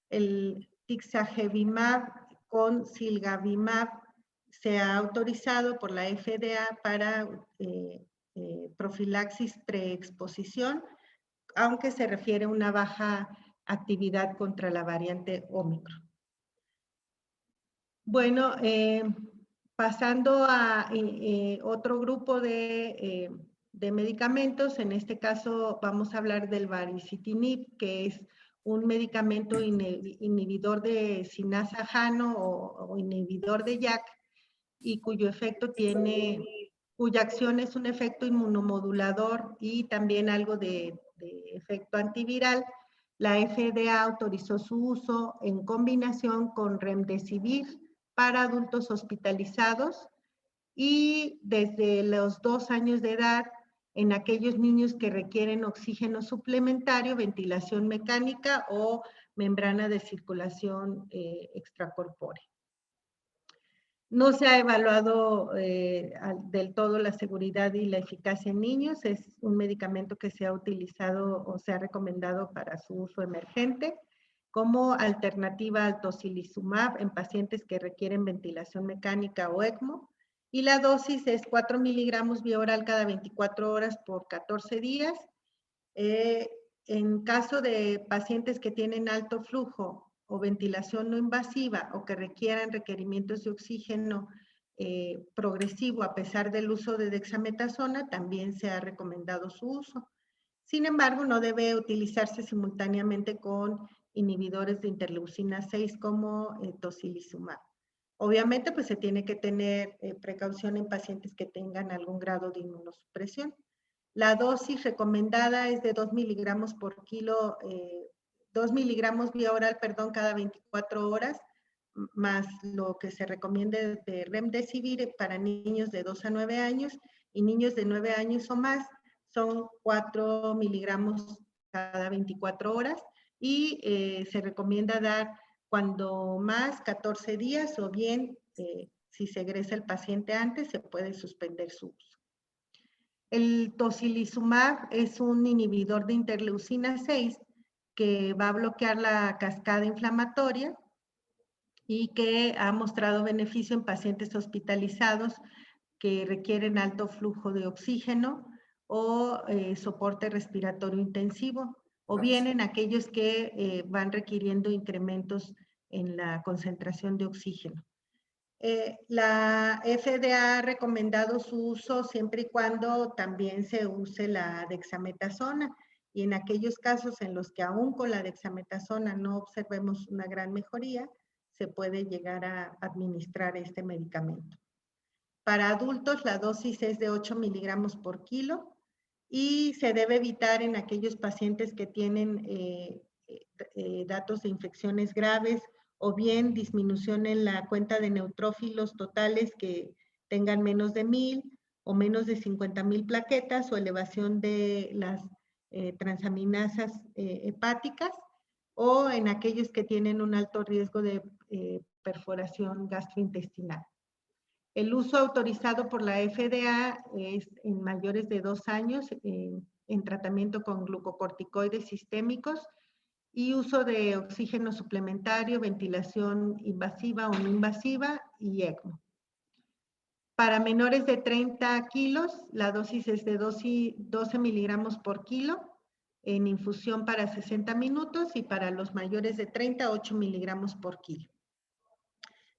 el tixagevimab con silgavimab se ha autorizado por la FDA para profilaxis preexposición, aunque se refiere a una baja actividad contra la variante Omicron. Bueno, pasando a otro grupo de medicamentos, en este caso vamos a hablar del baricitinib, que es un medicamento inhibidor de sinasa JANO o inhibidor de JAK, y cuya acción es un efecto inmunomodulador y también algo de efecto antiviral. La FDA autorizó su uso en combinación con remdesivir para adultos hospitalizados y desde los 2 años de edad en aquellos niños que requieren oxígeno suplementario, ventilación mecánica o membrana de circulación extracorpórea. No se ha evaluado del todo la seguridad y la eficacia en niños. Es un medicamento que se ha utilizado o se ha recomendado para su uso emergente como alternativa al tocilizumab en pacientes que requieren ventilación mecánica o ECMO. Y la dosis es 4 miligramos vía oral cada 24 horas por 14 días. En caso de pacientes que tienen alto flujo o ventilación no invasiva o que requieran requerimientos de oxígeno progresivo a pesar del uso de dexametasona, también se ha recomendado su uso. Sin embargo, no debe utilizarse simultáneamente con inhibidores de interleucina 6 como tocilizumab. Obviamente, pues se tiene que tener precaución en pacientes que tengan algún grado de inmunosupresión. La dosis recomendada es de 2 miligramos por kilo, 2 miligramos vía oral, perdón, cada 24 horas, más lo que se recomienda de remdesivir para niños de 2 a 9 años y niños de 9 años o más son 4 miligramos cada 24 horas y se recomienda dar cuando más 14 días o bien si se egresa el paciente antes se puede suspender su uso. El tocilizumab es un inhibidor de interleucina 6 que va a bloquear la cascada inflamatoria y que ha mostrado beneficio en pacientes hospitalizados que requieren alto flujo de oxígeno o soporte respiratorio intensivo, o bien en aquellos que van requiriendo incrementos en la concentración de oxígeno. La FDA ha recomendado su uso siempre y cuando también se use la dexametasona, y en aquellos casos en los que aún con la dexametasona no observemos una gran mejoría, se puede llegar a administrar este medicamento. Para adultos la dosis es de 8 miligramos por kilo y se debe evitar en aquellos pacientes que tienen datos de infecciones graves o bien disminución en la cuenta de neutrófilos totales que tengan menos de 1000 o menos de 50,000 plaquetas o elevación de las transaminasas hepáticas o en aquellos que tienen un alto riesgo de perforación gastrointestinal. El uso autorizado por la FDA es en mayores de 2 años en tratamiento con glucocorticoides sistémicos y uso de oxígeno suplementario, ventilación invasiva o no invasiva y ECMO. Para menores de 30 kilos, la dosis es de 12 miligramos por kilo en infusión para 60 minutos y para los mayores de 30, 8 miligramos por kilo.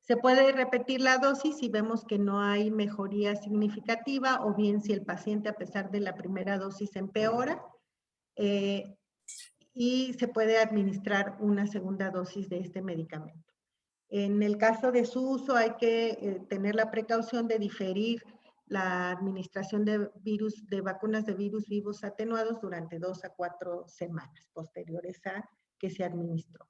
Se puede repetir la dosis si vemos que no hay mejoría significativa o bien si el paciente a pesar de la primera dosis empeora y se puede administrar una segunda dosis de este medicamento. En el caso de su uso hay que tener la precaución de diferir la administración de vacunas de virus vivos atenuados durante 2 a 4 semanas posteriores a que se administró.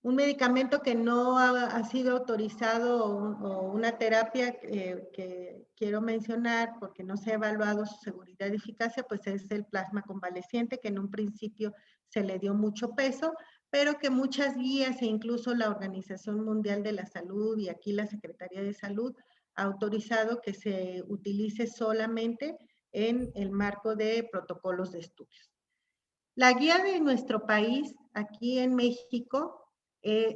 Un medicamento que no ha sido autorizado o una terapia que quiero mencionar porque no se ha evaluado su seguridad y eficacia, pues es el plasma convaleciente, que en un principio se le dio mucho peso, pero que muchas guías e incluso la Organización Mundial de la Salud y aquí la Secretaría de Salud ha autorizado que se utilice solamente en el marco de protocolos de estudios. La guía de nuestro país, aquí en México,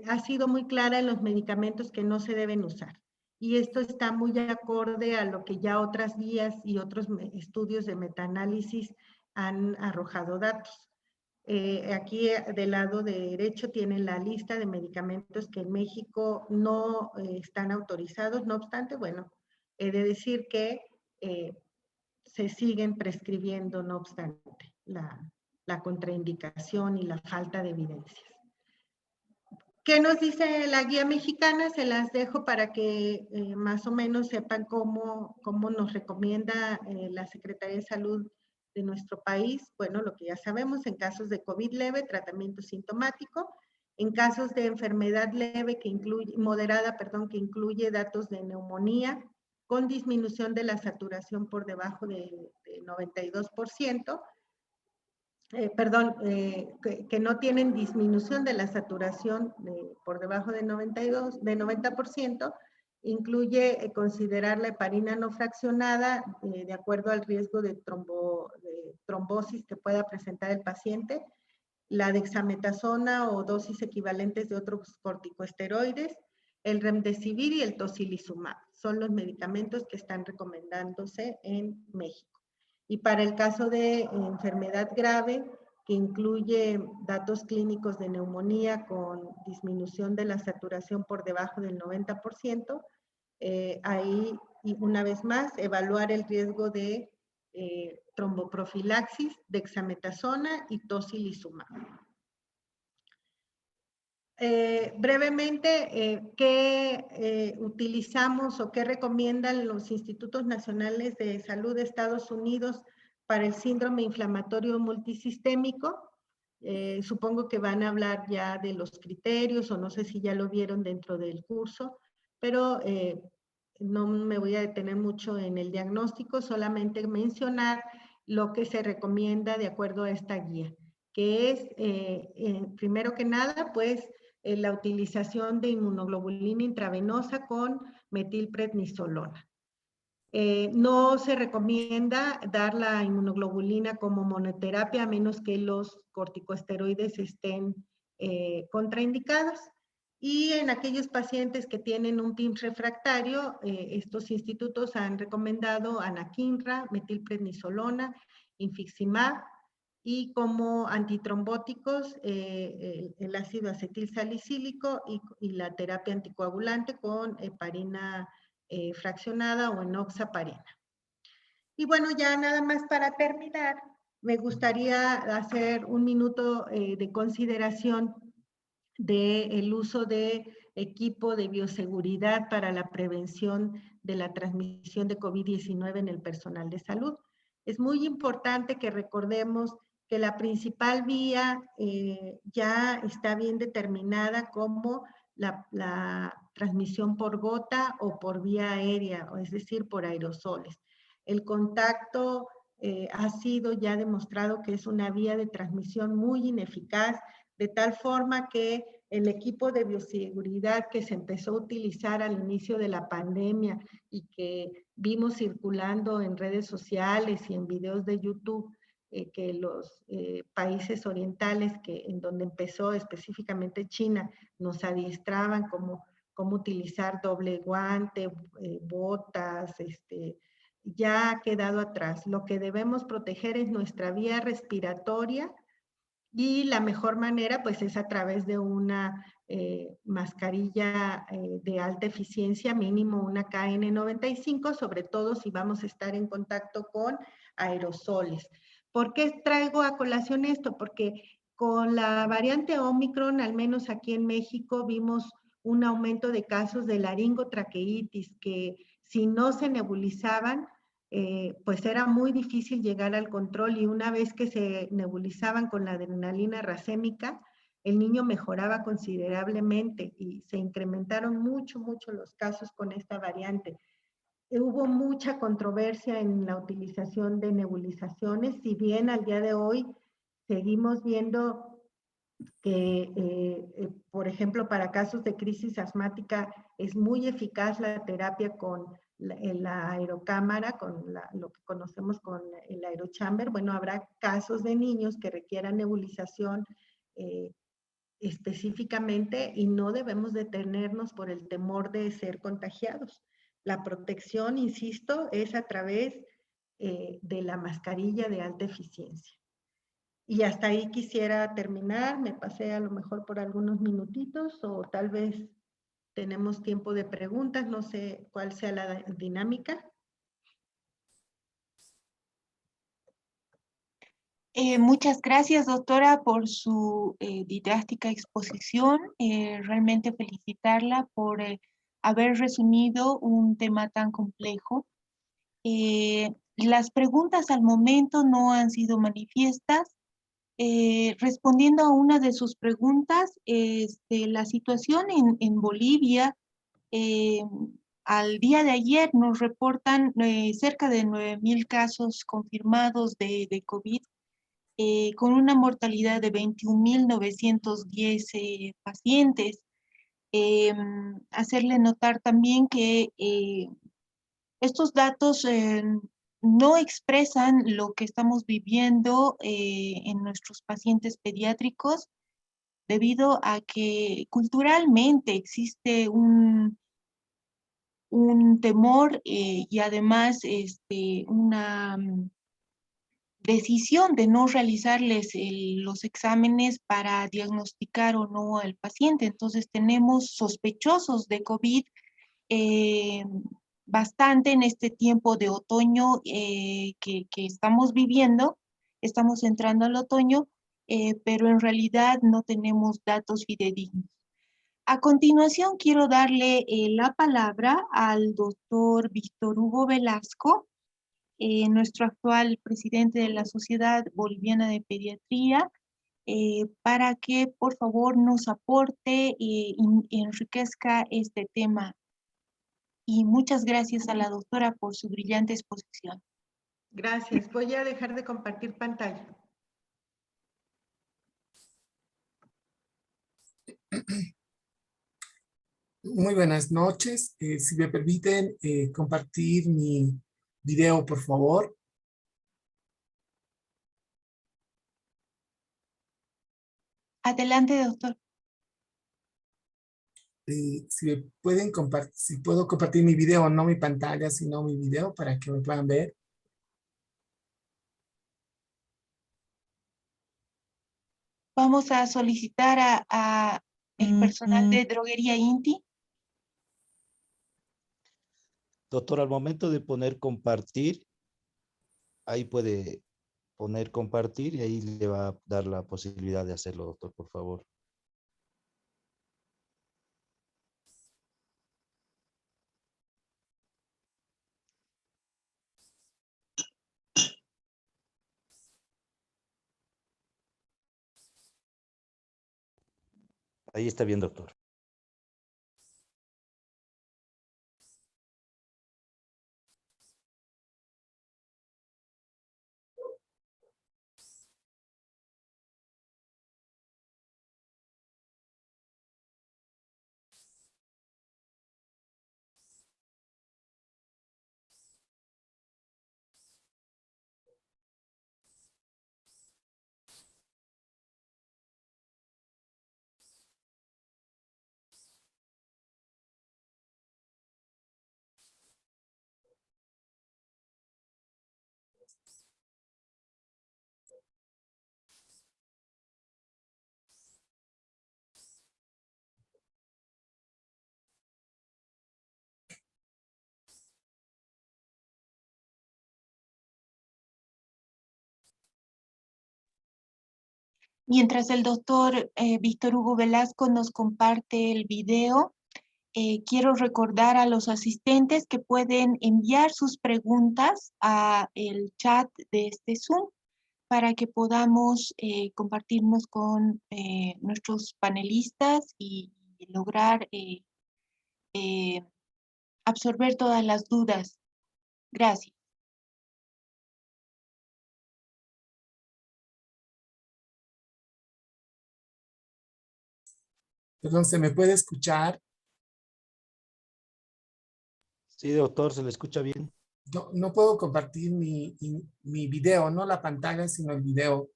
ha sido muy clara en los medicamentos que no se deben usar. Y esto está muy acorde a lo que ya otras guías y otros estudios de metaanálisis han arrojado datos. Aquí del lado derecho tienen la lista de medicamentos que en México no están autorizados. No obstante, bueno, he de decir que se siguen prescribiendo, no obstante, la contraindicación y la falta de evidencias. ¿Qué nos dice la guía mexicana? Se las dejo para que más o menos sepan cómo nos recomienda la Secretaría de Salud de nuestro país. Bueno, lo que ya sabemos, en casos de COVID leve, tratamiento sintomático. En casos de enfermedad leve, moderada, que incluye datos de neumonía, con disminución de la saturación por debajo de 92%. Que no tienen disminución de la saturación por debajo de 90%, incluye considerar la heparina no fraccionada de acuerdo al riesgo de trombosis que pueda presentar el paciente, la dexametasona o dosis equivalentes de otros corticosteroides, el remdesivir y el tocilizumab. Son los medicamentos que están recomendándose en México. Y para el caso de enfermedad grave, que incluye datos clínicos de neumonía con disminución de la saturación por debajo del 90%, ahí, y una vez más, evaluar el riesgo de tromboprofilaxis, dexametasona y tocilizumab. Brevemente, ¿qué utilizamos o qué recomiendan los Institutos Nacionales de Salud de Estados Unidos para el síndrome inflamatorio multisistémico? Supongo que van a hablar ya de los criterios o no sé si ya lo vieron dentro del curso, pero no me voy a detener mucho en el diagnóstico, solamente mencionar lo que se recomienda de acuerdo a esta guía, que es, primero que nada, pues, la utilización de inmunoglobulina intravenosa con metilprednisolona. No se recomienda dar la inmunoglobulina como monoterapia a menos que los corticosteroides estén contraindicados. Y en aquellos pacientes que tienen un TIMS refractario, estos institutos han recomendado anakinra, metilprednisolona, infliximab, y como antitrombóticos el ácido acetil salicílico y la terapia anticoagulante con heparina fraccionada o enoxaparina. Y bueno, ya nada más para terminar, me gustaría hacer un minuto de consideración del uso de equipo de bioseguridad para la prevención de la transmisión de COVID-19 en el personal de salud. Es muy importante que recordemos que la principal vía ya está bien determinada como la transmisión por gota o por vía aérea, es decir, por aerosoles. El contacto ha sido ya demostrado que es una vía de transmisión muy ineficaz, de tal forma que el equipo de bioseguridad que se empezó a utilizar al inicio de la pandemia y que vimos circulando en redes sociales y en videos de YouTube, que los países orientales, en donde empezó específicamente China, nos adiestraban cómo utilizar doble guante, botas, ya ha quedado atrás. Lo que debemos proteger es nuestra vía respiratoria, y la mejor manera pues es a través de una mascarilla de alta eficiencia, mínimo una KN95, sobre todo si vamos a estar en contacto con aerosoles. ¿Por qué traigo a colación esto? Porque con la variante Omicron, al menos aquí en México, vimos un aumento de casos de laringotraqueitis que si no se nebulizaban, pues era muy difícil llegar al control, y una vez que se nebulizaban con la adrenalina racémica, el niño mejoraba considerablemente y se incrementaron mucho los casos con esta variante. Hubo mucha controversia en la utilización de nebulizaciones, si bien al día de hoy seguimos viendo que, por ejemplo, para casos de crisis asmática es muy eficaz la terapia con la aerocámara, con lo que conocemos con el aerochamber. Bueno, habrá casos de niños que requieran nebulización específicamente, y no debemos detenernos por el temor de ser contagiados. La protección, insisto, es a través de la mascarilla de alta eficiencia. Y hasta ahí quisiera terminar. Me pasé a lo mejor por algunos minutitos, o tal vez tenemos tiempo de preguntas, no sé cuál sea la dinámica. Muchas gracias, doctora, por su didáctica exposición. Realmente felicitarla por haber resumido un tema tan complejo. Las preguntas al momento no han sido manifiestas. Respondiendo a una de sus preguntas, la situación en Bolivia, al día de ayer nos reportan cerca de 9,000 casos confirmados de COVID, con una mortalidad de 21,910 pacientes. Hacerle notar también que estos datos no expresan lo que estamos viviendo en nuestros pacientes pediátricos, debido a que culturalmente existe un temor y además una decisión de no realizarles los exámenes para diagnosticar o no al paciente. Entonces tenemos sospechosos de COVID bastante en este tiempo de otoño que estamos viviendo. Estamos entrando al otoño, pero en realidad no tenemos datos fidedignos. A continuación quiero darle la palabra al doctor Víctor Hugo Velasco, nuestro actual presidente de la Sociedad Boliviana de Pediatría, para que por favor nos aporte y enriquezca este tema. Y muchas gracias a la doctora por su brillante exposición. Gracias. Voy a dejar de compartir pantalla. Muy buenas noches. Si me permiten compartir mi video, por favor. Adelante, doctor. Si me pueden compartir, si puedo compartir mi video, no mi pantalla, sino mi video para que me puedan ver. Vamos a solicitar a el personal de Droguería Inti. Doctor, al momento de poner compartir, ahí puede poner compartir y ahí le va a dar la posibilidad de hacerlo, doctor, por favor. Ahí está bien, doctor. Mientras el doctor Víctor Hugo Velasco nos comparte el video, quiero recordar a los asistentes que pueden enviar sus preguntas a el chat de este Zoom para que podamos compartirnos con nuestros panelistas y lograr absorber todas las dudas. Gracias. Perdón, ¿se me puede escuchar? Sí, doctor, se le escucha bien. No puedo compartir mi video, no la pantalla, sino el video.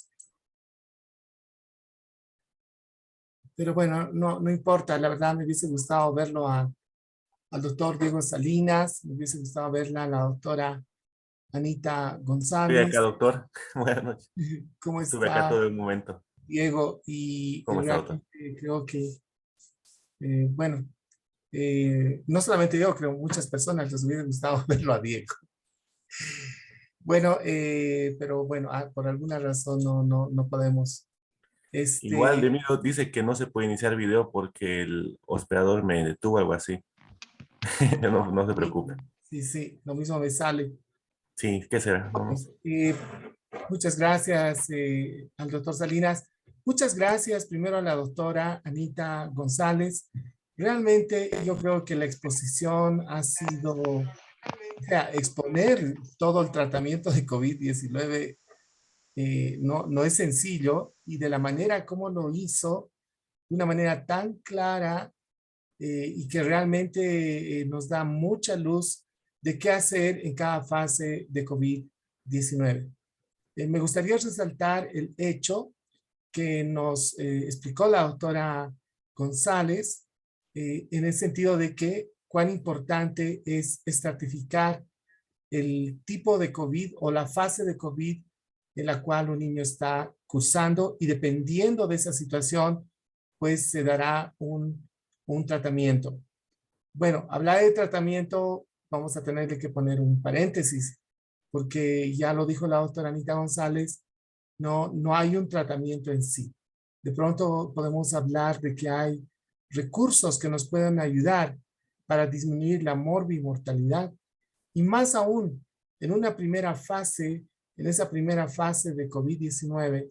Pero bueno, no importa, la verdad me hubiese gustado verlo al doctor Diego Salinas, me hubiese gustado verla a la doctora Anita Estoy González. acá, doctor. Buenas noches. ¿Cómo Estuve acá todo está el momento. Diego? Y ¿Cómo está, doctor? realmente creo que, bueno, no solamente yo, creo muchas personas les hubiera gustado verlo a Diego. Bueno, pero bueno, por alguna razón no podemos. Igual de mí dice que no se puede iniciar video porque el hospedador me detuvo, algo así. No se preocupe. Sí, lo mismo me sale. Sí, ¿qué será? No. Muchas gracias al doctor Salinas. Muchas gracias primero a la doctora Anita González. Realmente yo creo que la exposición ha sido, o sea, exponer todo el tratamiento de COVID-19 no es sencillo, y de la manera como lo hizo, de una manera tan clara y que realmente nos da mucha luz de qué hacer en cada fase de COVID-19. Me gustaría resaltar el hecho que nos explicó la doctora González en el sentido de que cuán importante es estratificar el tipo de COVID o la fase de COVID en la cual un niño está cursando, y dependiendo de esa situación, pues se dará un tratamiento. Bueno, hablar de tratamiento, vamos a tener que poner un paréntesis, porque ya lo dijo la doctora Anita González, no hay un tratamiento en sí. De pronto podemos hablar de que hay recursos que nos pueden ayudar para disminuir la morbimortalidad, y más aún en una primera fase, en esa primera fase de COVID-19,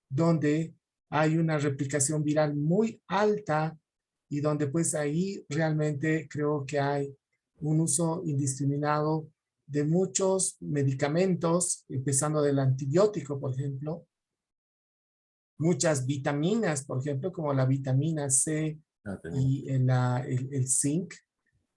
donde hay una replicación viral muy alta y donde pues ahí realmente creo que hay un uso indiscriminado de muchos medicamentos, empezando del antibiótico, por ejemplo, muchas vitaminas, por ejemplo, como la vitamina C y el zinc,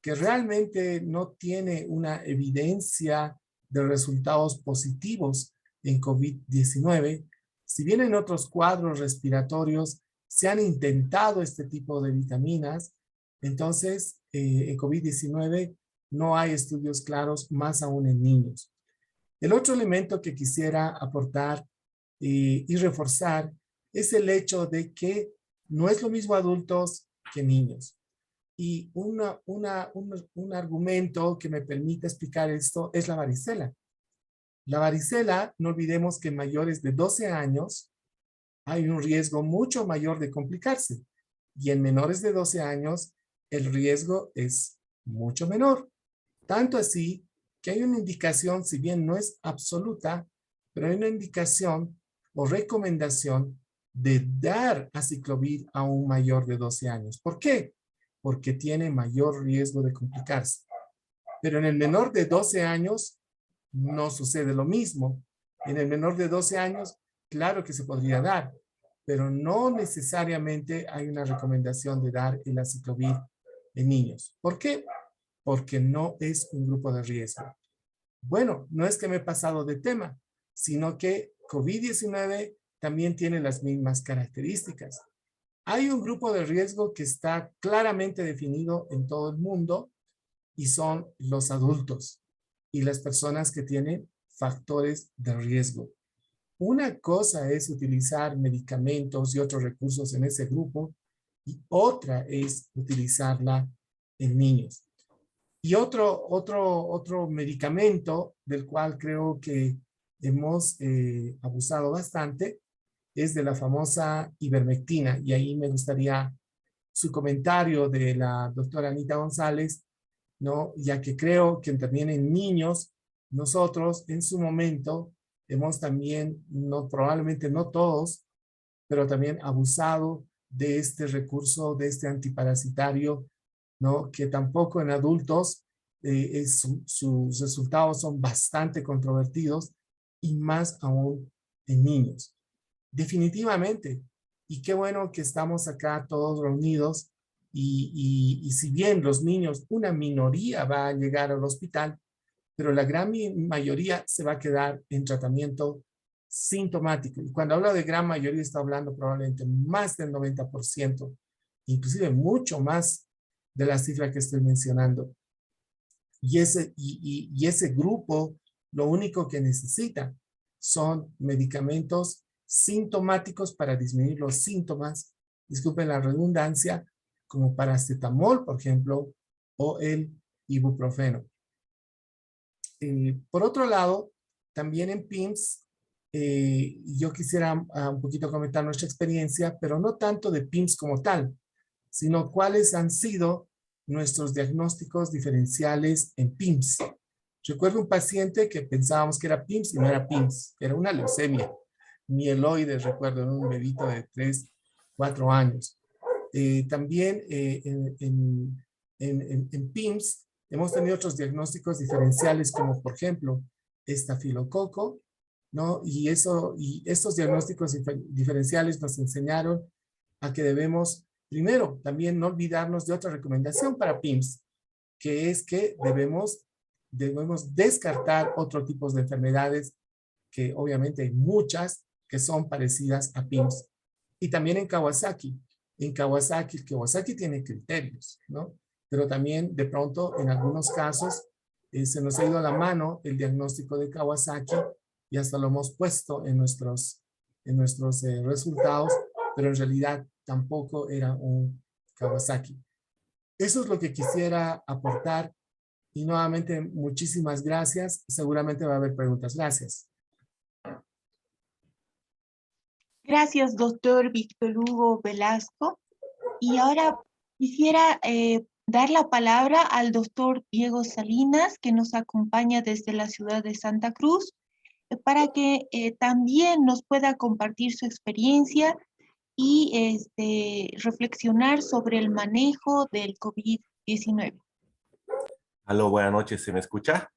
que realmente no tiene una evidencia de resultados positivos en COVID-19. Si bien en otros cuadros respiratorios se han intentado este tipo de vitaminas, entonces en COVID-19 no hay estudios claros, más aún en niños. El otro elemento que quisiera aportar y reforzar es el hecho de que no es lo mismo adultos que niños. Y un argumento que me permite explicar esto es la varicela. La varicela, no olvidemos que en mayores de 12 años hay un riesgo mucho mayor de complicarse, y en menores de 12 años el riesgo es mucho menor. Tanto así que hay una indicación, si bien no es absoluta, pero hay una indicación o recomendación de dar aciclovir a un mayor de 12 años. ¿Por qué? Porque tiene mayor riesgo de complicarse. Pero en el menor de 12 años no sucede lo mismo. En el menor de 12 años, claro que se podría dar, pero no necesariamente hay una recomendación de dar el aciclovir en niños. ¿Por qué? Porque no es un grupo de riesgo. Bueno, no es que me he pasado de tema, sino que COVID-19 también tiene las mismas características. Hay un grupo de riesgo que está claramente definido en todo el mundo, y son los adultos y las personas que tienen factores de riesgo. Una cosa es utilizar medicamentos y otros recursos en ese grupo, y otra es utilizarla en niños. Y otro medicamento del cual creo que hemos abusado bastante es de la famosa ivermectina, y ahí me gustaría su comentario de la doctora Anita González, ¿no? Ya que creo que también en niños, nosotros en su momento hemos también, no, probablemente no todos, pero también abusado de este recurso, de este antiparasitario, ¿no? Que tampoco en adultos sus resultados son bastante controvertidos y más aún en niños. Definitivamente. Y qué bueno que estamos acá todos reunidos y si bien los niños, una minoría va a llegar al hospital, pero la gran mayoría se va a quedar en tratamiento sintomático. Y cuando hablo de gran mayoría, está hablando probablemente más del 90%, inclusive mucho más de la cifra que estoy mencionando. Y ese grupo, lo único que necesita son medicamentos sintomáticos para disminuir los síntomas, disculpen la redundancia, como paracetamol, por ejemplo, o el ibuprofeno. Por otro lado, también en PIMS, yo quisiera un poquito comentar nuestra experiencia, pero no tanto de PIMS como tal, sino cuáles han sido nuestros diagnósticos diferenciales en PIMS. Recuerdo un paciente que pensábamos que era PIMS y no era PIMS, era una leucemia mieloide, recuerdo, en un bebito de 3, 4 años. También en PIMS hemos tenido otros diagnósticos diferenciales como, por ejemplo, estafilococo, ¿no? Y estos diagnósticos diferenciales nos enseñaron a que debemos, primero, también no olvidarnos de otra recomendación para PIMS, que es que debemos descartar otros tipos de enfermedades, que obviamente hay muchas que son parecidas a PIMS. Y también en Kawasaki. En Kawasaki tiene criterios, ¿no? Pero también de pronto en algunos casos se nos ha ido a la mano el diagnóstico de Kawasaki y hasta lo hemos puesto en nuestros resultados, pero en realidad tampoco era un Kawasaki. Eso es lo que quisiera aportar y nuevamente muchísimas gracias. Seguramente va a haber preguntas. Gracias. Gracias, doctor Víctor Hugo Velasco. Y ahora quisiera dar la palabra al doctor Diego Salinas, que nos acompaña desde la ciudad de Santa Cruz, para que también nos pueda compartir su experiencia y reflexionar sobre el manejo del COVID-19. Aló, buenas noches, ¿se me escucha?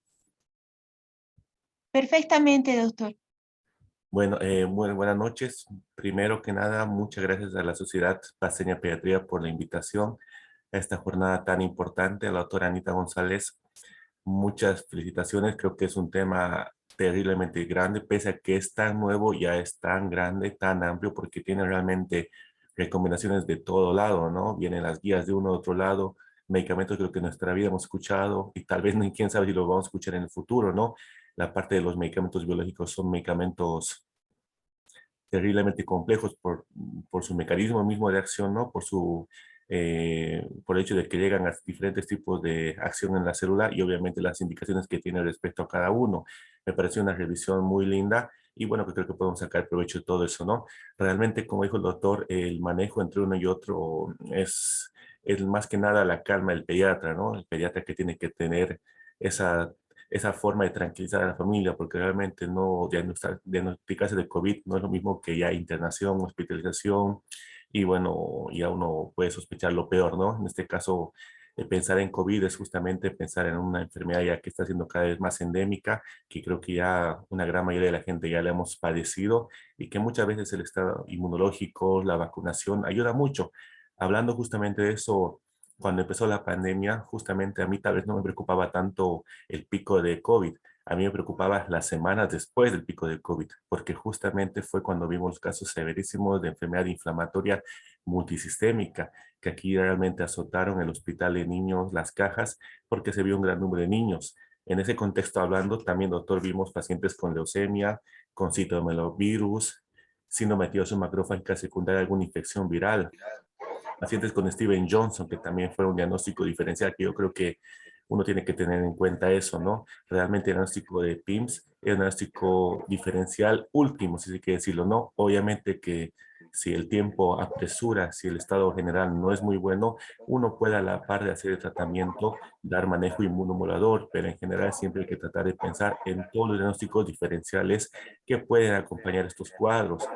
Perfectamente, doctor. Bueno, muy buenas noches. Primero que nada, muchas gracias a la Sociedad Paceña Pediatría por la invitación a esta jornada tan importante. A la doctora Anita González, muchas felicitaciones. Creo que es un tema terriblemente grande, pese a que es tan nuevo, ya es tan grande, tan amplio, porque tiene realmente recomendaciones de todo lado, ¿no? Vienen las guías de uno de otro lado, medicamentos creo que en nuestra vida hemos escuchado y tal vez quién sabe si los vamos a escuchar en el futuro, ¿no? La parte de los medicamentos biológicos son medicamentos terriblemente complejos por su mecanismo mismo de acción, ¿no? Por el hecho de que llegan a diferentes tipos de acción en la célula y obviamente las indicaciones que tiene respecto a cada uno. Me pareció una revisión muy linda y bueno, que creo que podemos sacar provecho de todo eso, ¿no? Realmente, como dijo el doctor, el manejo entre uno y otro es más que nada la calma del pediatra, ¿no? El pediatra que tiene que tener esa forma de tranquilizar a la familia, porque realmente no diagnosticarse de COVID no es lo mismo que ya internación, hospitalización, y bueno, ya uno puede sospechar lo peor, ¿no? En este caso, pensar en COVID es justamente pensar en una enfermedad ya que está siendo cada vez más endémica, que creo que ya una gran mayoría de la gente ya la hemos padecido y que muchas veces el estado inmunológico, la vacunación ayuda mucho. Hablando justamente de eso, cuando empezó la pandemia, justamente a mí tal vez no me preocupaba tanto el pico de COVID. A mí me preocupaba las semanas después del pico de COVID, porque justamente fue cuando vimos casos severísimos de enfermedad inflamatoria multisistémica, que aquí realmente azotaron el hospital de niños, las cajas, porque se vio un gran número de niños. En ese contexto hablando, también, doctor, vimos pacientes con leucemia, con citomegalovirus, síndrome de activación macrófaga secundaria, alguna infección viral, pacientes con Steven Johnson, que también fue un diagnóstico diferencial que yo creo que uno tiene que tener en cuenta eso, ¿no? Realmente el diagnóstico de PIMS es un diagnóstico diferencial último, si se quiere decirlo, ¿no? Obviamente que si el tiempo apresura, si el estado general no es muy bueno, uno puede a la par de hacer el tratamiento dar manejo inmunomodulador, pero en general siempre hay que tratar de pensar en todos los diagnósticos diferenciales que pueden acompañar estos cuadros.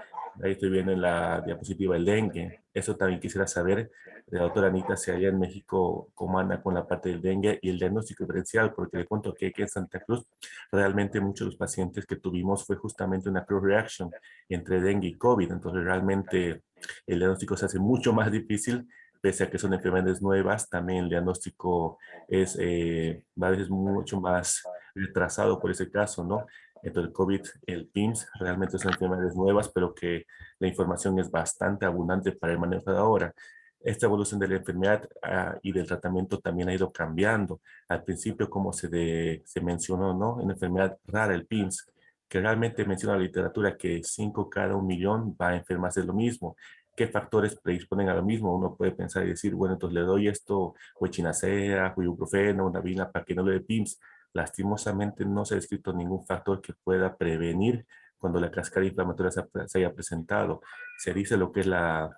Ahí estoy viendo en la diapositiva el dengue. Eso también quisiera saber de la doctora Anita si allá en México cómo anda con la parte del dengue y el diagnóstico diferencial, porque le cuento que aquí en Santa Cruz realmente muchos de los pacientes que tuvimos fue justamente una cross-reaction entre dengue y COVID. Entonces realmente el diagnóstico se hace mucho más difícil, pese a que son enfermedades nuevas, también el diagnóstico es a veces mucho más retrasado por ese caso, ¿no? Entonces el COVID, el PIMS, realmente son enfermedades nuevas, pero que la información es bastante abundante para el manejo de ahora. Esta evolución de la enfermedad y del tratamiento también ha ido cambiando. Al principio, como se mencionó, ¿no? Una enfermedad rara, el PIMS, que realmente menciona la literatura que 5 cada 1.000.000 va a enfermarse de lo mismo. ¿Qué factores predisponen a lo mismo? Uno puede pensar y decir, bueno, entonces le doy esto, o echinacea, o ibuprofeno, una vina para que no le dé PIMS. Lastimosamente no se ha descrito ningún factor que pueda prevenir cuando la cascada inflamatoria se haya presentado. Se dice lo que es la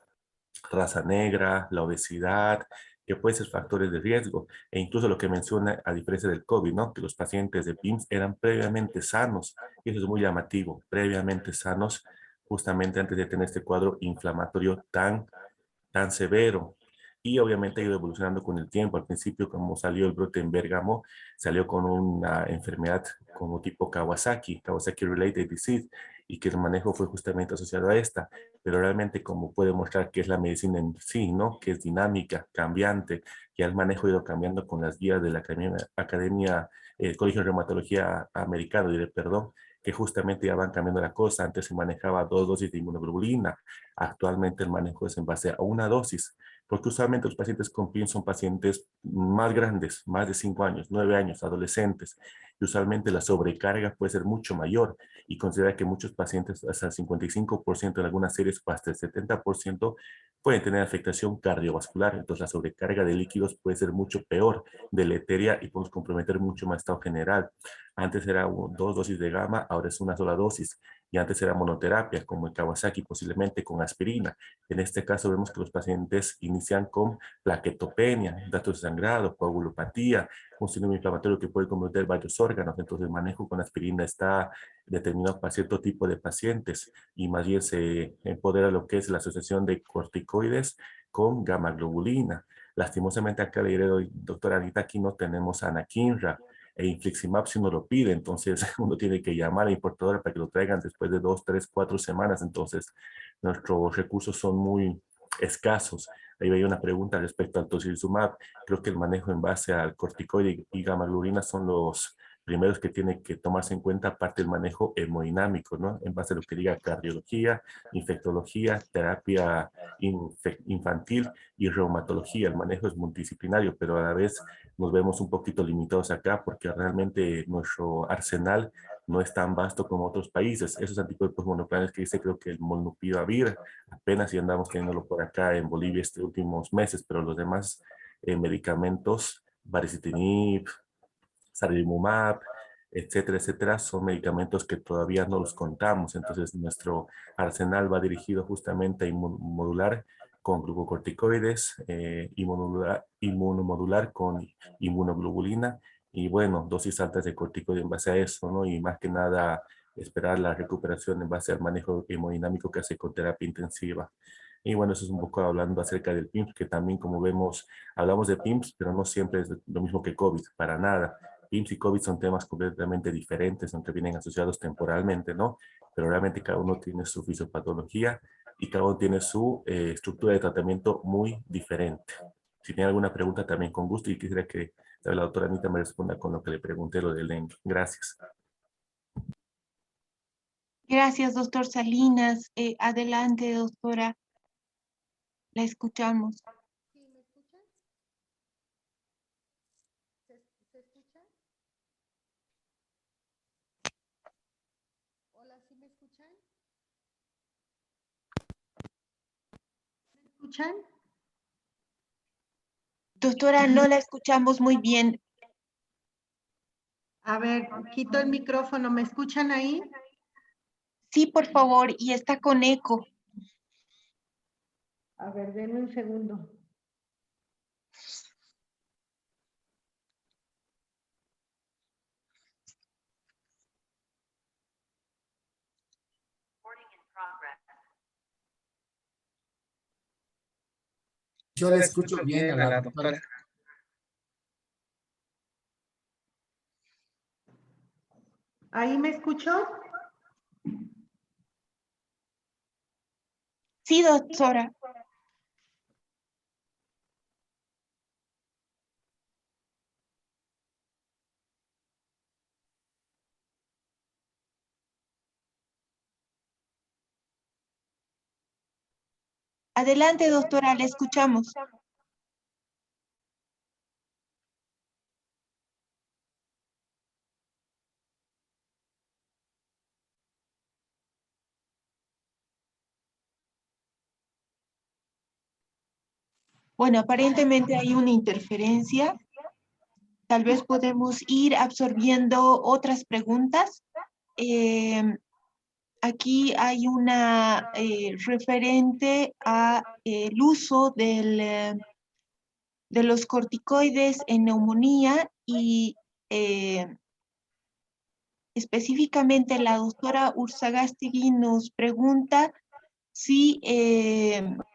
raza negra, la obesidad, que pueden ser factores de riesgo, e incluso lo que menciona a diferencia del COVID, ¿no? Que los pacientes de PIMS eran previamente sanos, y eso es muy llamativo, previamente sanos, justamente antes de tener este cuadro inflamatorio tan severo. Y obviamente ha ido evolucionando con el tiempo. Al principio, como salió el brote en Bérgamo, salió con una enfermedad como tipo Kawasaki, Kawasaki-related disease, y que el manejo fue justamente asociado a esta. Pero realmente, como puede mostrar que es la medicina en sí, ¿no? Que es dinámica, cambiante, ya el manejo ha ido cambiando con las guías de la Colegio de Reumatología Americano, diré, perdón, que justamente ya van cambiando la cosa. Antes se manejaba 2 dosis de inmunoglobulina, actualmente el manejo es en base a una dosis, porque usualmente los pacientes con PIN son pacientes más grandes, más de 5 años, 9 años, adolescentes, y usualmente la sobrecarga puede ser mucho mayor, y considera que muchos pacientes, hasta el 55% en algunas series, o hasta el 70%, pueden tener afectación cardiovascular. Entonces la sobrecarga de líquidos puede ser mucho peor, deleteria, y podemos comprometer mucho más estado general. Antes era 2 dosis de gamma, ahora es una sola dosis, y antes era monoterapia, como el Kawasaki, posiblemente con aspirina. En este caso vemos que los pacientes inician con plaquetopenia, datos de sangrado, coagulopatía, un síndrome inflamatorio que puede comprometer varios órganos. Entonces el manejo con aspirina está determinado para cierto tipo de pacientes, y más bien se empodera lo que es la asociación de corticoides con gamma globulina. Lastimosamente acá le diré, doctora Anita, aquí no tenemos anakinra e infliximab si uno lo pide, entonces uno tiene que llamar a la importadora para que lo traigan después de 2, 3, 4 semanas. Entonces nuestros recursos son muy escasos. Ahí hay una pregunta respecto al tocilizumab. Creo que el manejo en base al corticoide y gamma globulina son los primeros que tiene que tomarse en cuenta, aparte del manejo hemodinámico, ¿no? En base a lo que diga cardiología, infectología, terapia infantil y reumatología. El manejo es multidisciplinario, pero a la vez nos vemos un poquito limitados acá porque realmente nuestro arsenal no es tan vasto como otros países. Esos anticuerpos monoclonales que dice, creo que el molnupiravir, apenas si andamos teniéndolo por acá en Bolivia estos últimos meses, pero los demás medicamentos, baricitinib, sarilumab, etcétera, etcétera, son medicamentos que todavía no los contamos. Entonces nuestro arsenal va dirigido justamente a inmunomodular con glucocorticoides, inmunomodular con inmunoglobulina, y bueno, dosis altas de corticoide en base a eso, ¿no? Y más que nada esperar la recuperación en base al manejo hemodinámico que hace con terapia intensiva. Y bueno, eso es un poco hablando acerca del PIMS, que también, como vemos, hablamos de PIMS, pero no siempre es lo mismo que COVID, para nada. PIMS y COVID son temas completamente diferentes, aunque vienen asociados temporalmente, ¿no? Pero realmente cada uno tiene su fisiopatología y cada uno tiene su estructura de tratamiento muy diferente. Si tiene alguna pregunta, también con gusto, y quisiera que la doctora Anita me responda con lo que le pregunté, lo del dengue. Gracias. Gracias, doctor Salinas. Adelante, doctora. La escuchamos. ¿Sí me escuchan? ¿Se escucha? Hola, ¿sí me escuchan? ¿Me escuchan? Doctora, no la escuchamos muy bien. A ver, quito el micrófono. ¿Me escuchan ahí? Sí, por favor, y está con eco. A ver, denme un segundo. Yo le escucho bien a la doctora. ¿Ahí me escuchó? Sí, doctora. Adelante, doctora, le escuchamos. Bueno, aparentemente hay una interferencia. Tal vez podemos ir absorbiendo otras preguntas. Aquí hay una referente a el uso de los corticoides en neumonía y específicamente la doctora Ursagastegui nos pregunta si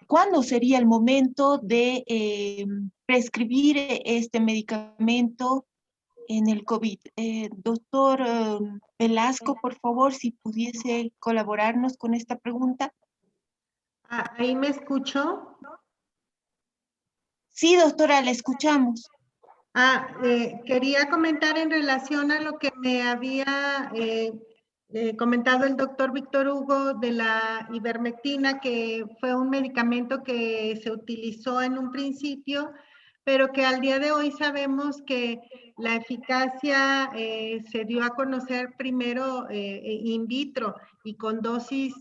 cuándo sería el momento de prescribir este medicamento en el COVID. Doctor Velasco, por favor, si pudiese colaborarnos con esta pregunta. ¿Ahí me escuchó? Sí, doctora, la escuchamos. Quería comentar en relación a lo que me había comentado el doctor Víctor Hugo de la ivermectina, que fue un medicamento que se utilizó en un principio, pero que al día de hoy sabemos que la eficacia se dio a conocer primero in vitro y con dosis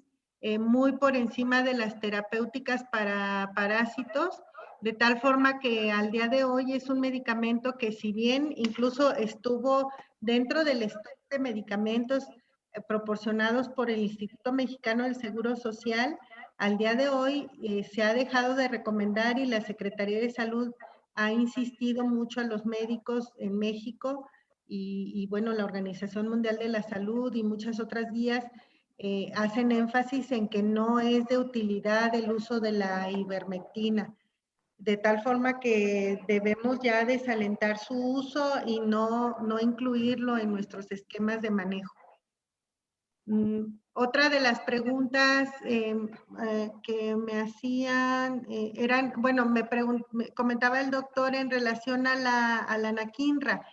muy por encima de las terapéuticas para parásitos, de tal forma que al día de hoy es un medicamento que, si bien incluso estuvo dentro del stock de medicamentos proporcionados por el Instituto Mexicano del Seguro Social, al día de hoy se ha dejado de recomendar y la Secretaría de Salud ha insistido mucho a los médicos en México y bueno, la Organización Mundial de la Salud y muchas otras guías hacen énfasis en que no es de utilidad el uso de la ivermectina, de tal forma que debemos ya desalentar su uso y no incluirlo en nuestros esquemas de manejo. Otra de las preguntas que me hacían eran, bueno, me comentaba el doctor en relación a la anakinra.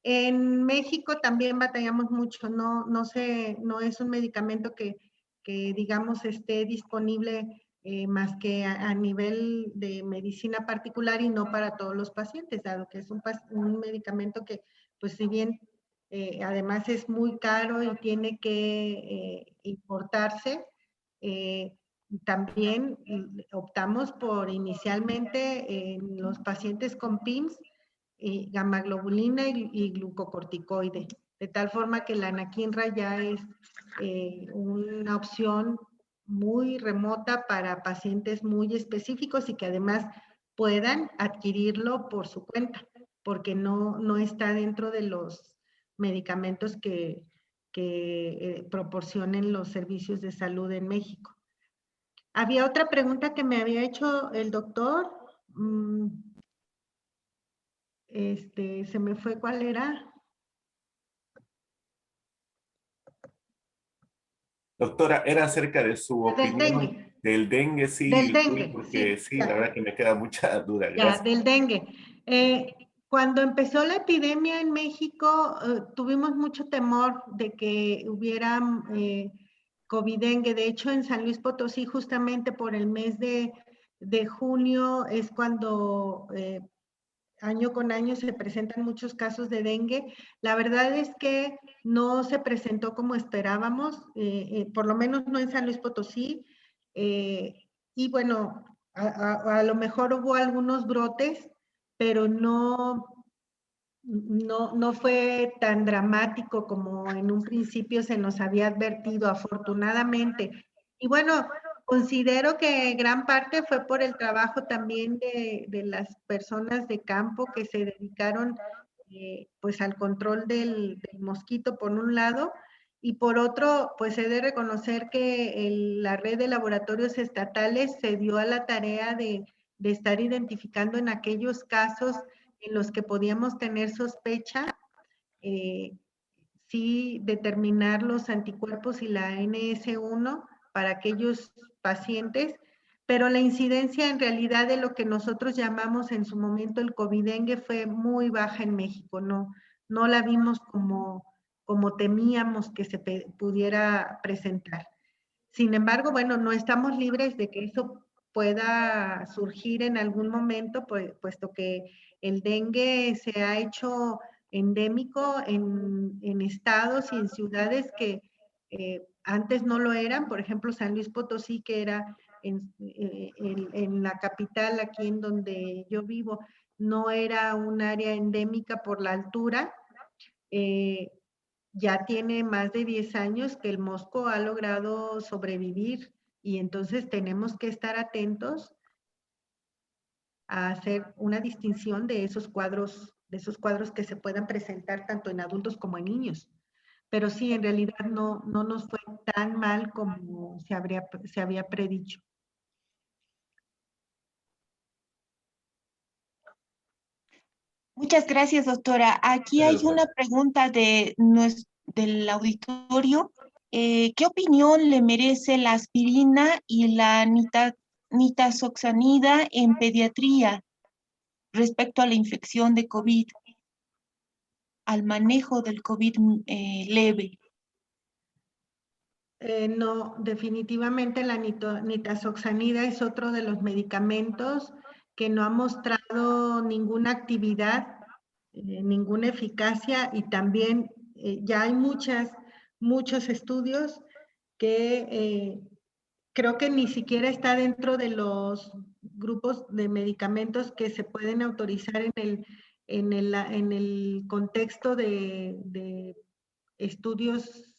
En México también batallamos mucho, no es un medicamento que digamos esté disponible más que a nivel de medicina particular y no para todos los pacientes, dado que es un medicamento que, pues si bien además es muy caro y tiene que importarse, también optamos por inicialmente en los pacientes con PIMS, gamma globulina y glucocorticoide, de tal forma que la anakinra ya es una opción muy remota para pacientes muy específicos y que además puedan adquirirlo por su cuenta, porque no está dentro de los medicamentos que proporcionen los servicios de salud en México. Había otra pregunta que me había hecho el doctor. Se me fue cuál era. Doctora, era acerca de su opinión del dengue, sí. Del dengue, porque sí, la verdad que me queda mucha duda. Ya, del dengue. Cuando empezó la epidemia en México, tuvimos mucho temor de que hubiera COVID-dengue. De hecho, en San Luis Potosí, justamente por el mes de junio, es cuando año con año se presentan muchos casos de dengue. La verdad es que no se presentó como esperábamos, por lo menos no en San Luis Potosí. Y bueno, a lo mejor hubo algunos brotes, pero no no fue tan dramático como en un principio se nos había advertido, afortunadamente. Y bueno, considero que gran parte fue por el trabajo también de las personas de campo que se dedicaron pues al control del mosquito por un lado, y por otro, pues he de reconocer que la red de laboratorios estatales se dio a la tarea de estar identificando en aquellos casos en los que podíamos tener sospecha, sí determinar los anticuerpos y la NS1 para aquellos pacientes, pero la incidencia en realidad de lo que nosotros llamamos en su momento el COVID-dengue fue muy baja en México, no la vimos como temíamos que se pudiera presentar. Sin embargo, bueno, no estamos libres de que eso pueda surgir en algún momento, puesto que el dengue se ha hecho endémico en estados y en ciudades que antes no lo eran. Por ejemplo, San Luis Potosí, que era en la capital, aquí en donde yo vivo, no era un área endémica por la altura. Ya tiene más de 10 años que el mosco ha logrado sobrevivir, y entonces tenemos que estar atentos a hacer una distinción de esos cuadros que se puedan presentar tanto en adultos como en niños. Pero sí, en realidad no nos fue tan mal como se había predicho. Muchas gracias, doctora. Aquí hay una pregunta del auditorio. ¿Qué opinión le merece la aspirina y la nitazoxanida en pediatría respecto a la infección de COVID, al manejo del COVID leve? No, definitivamente la nitazoxanida es otro de los medicamentos que no ha mostrado ninguna actividad, ninguna eficacia, y también ya hay muchos estudios que creo que ni siquiera está dentro de los grupos de medicamentos que se pueden autorizar en el contexto de estudios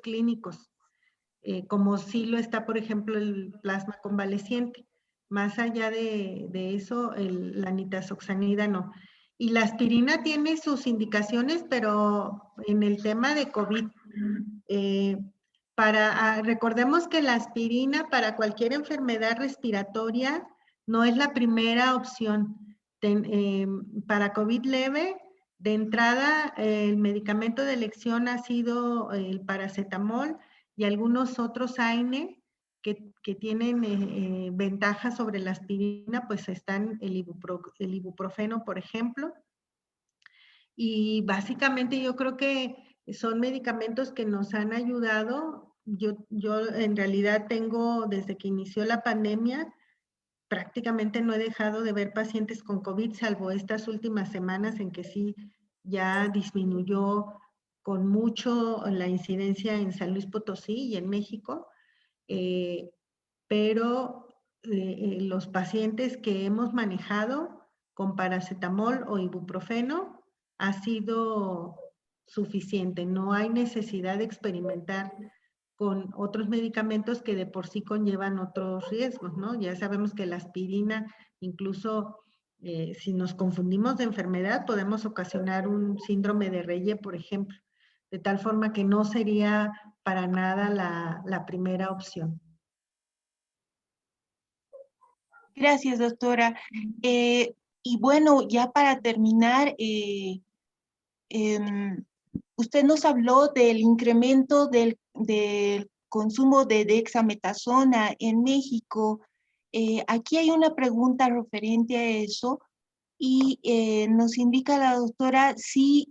clínicos, como sí lo está, por ejemplo, el plasma convaleciente. Más allá de eso, la nitazoxanida no. Y la aspirina tiene sus indicaciones, pero en el tema de COVID, recordemos que la aspirina para cualquier enfermedad respiratoria no es la primera opción. Para COVID leve, de entrada, el medicamento de elección ha sido el paracetamol y algunos otros AINE que tienen ventajas sobre la aspirina, pues están el ibuprofeno, por ejemplo. Y básicamente yo creo que son medicamentos que nos han ayudado. Yo en realidad tengo, desde que inició la pandemia, prácticamente no he dejado de ver pacientes con COVID, salvo estas últimas semanas en que sí ya disminuyó con mucho la incidencia en San Luis Potosí y en México, pero los pacientes que hemos manejado con paracetamol o ibuprofeno ha sido suficiente. No hay necesidad de experimentar con otros medicamentos que de por sí conllevan otros riesgos, ¿no? Ya sabemos que la aspirina, incluso si nos confundimos de enfermedad, podemos ocasionar un síndrome de Reye, por ejemplo, de tal forma que no sería para nada la primera opción. Gracias, doctora. Y bueno, ya para terminar, usted nos habló del incremento del consumo de dexametasona en México. Aquí hay una pregunta referente a eso, y nos indica la doctora si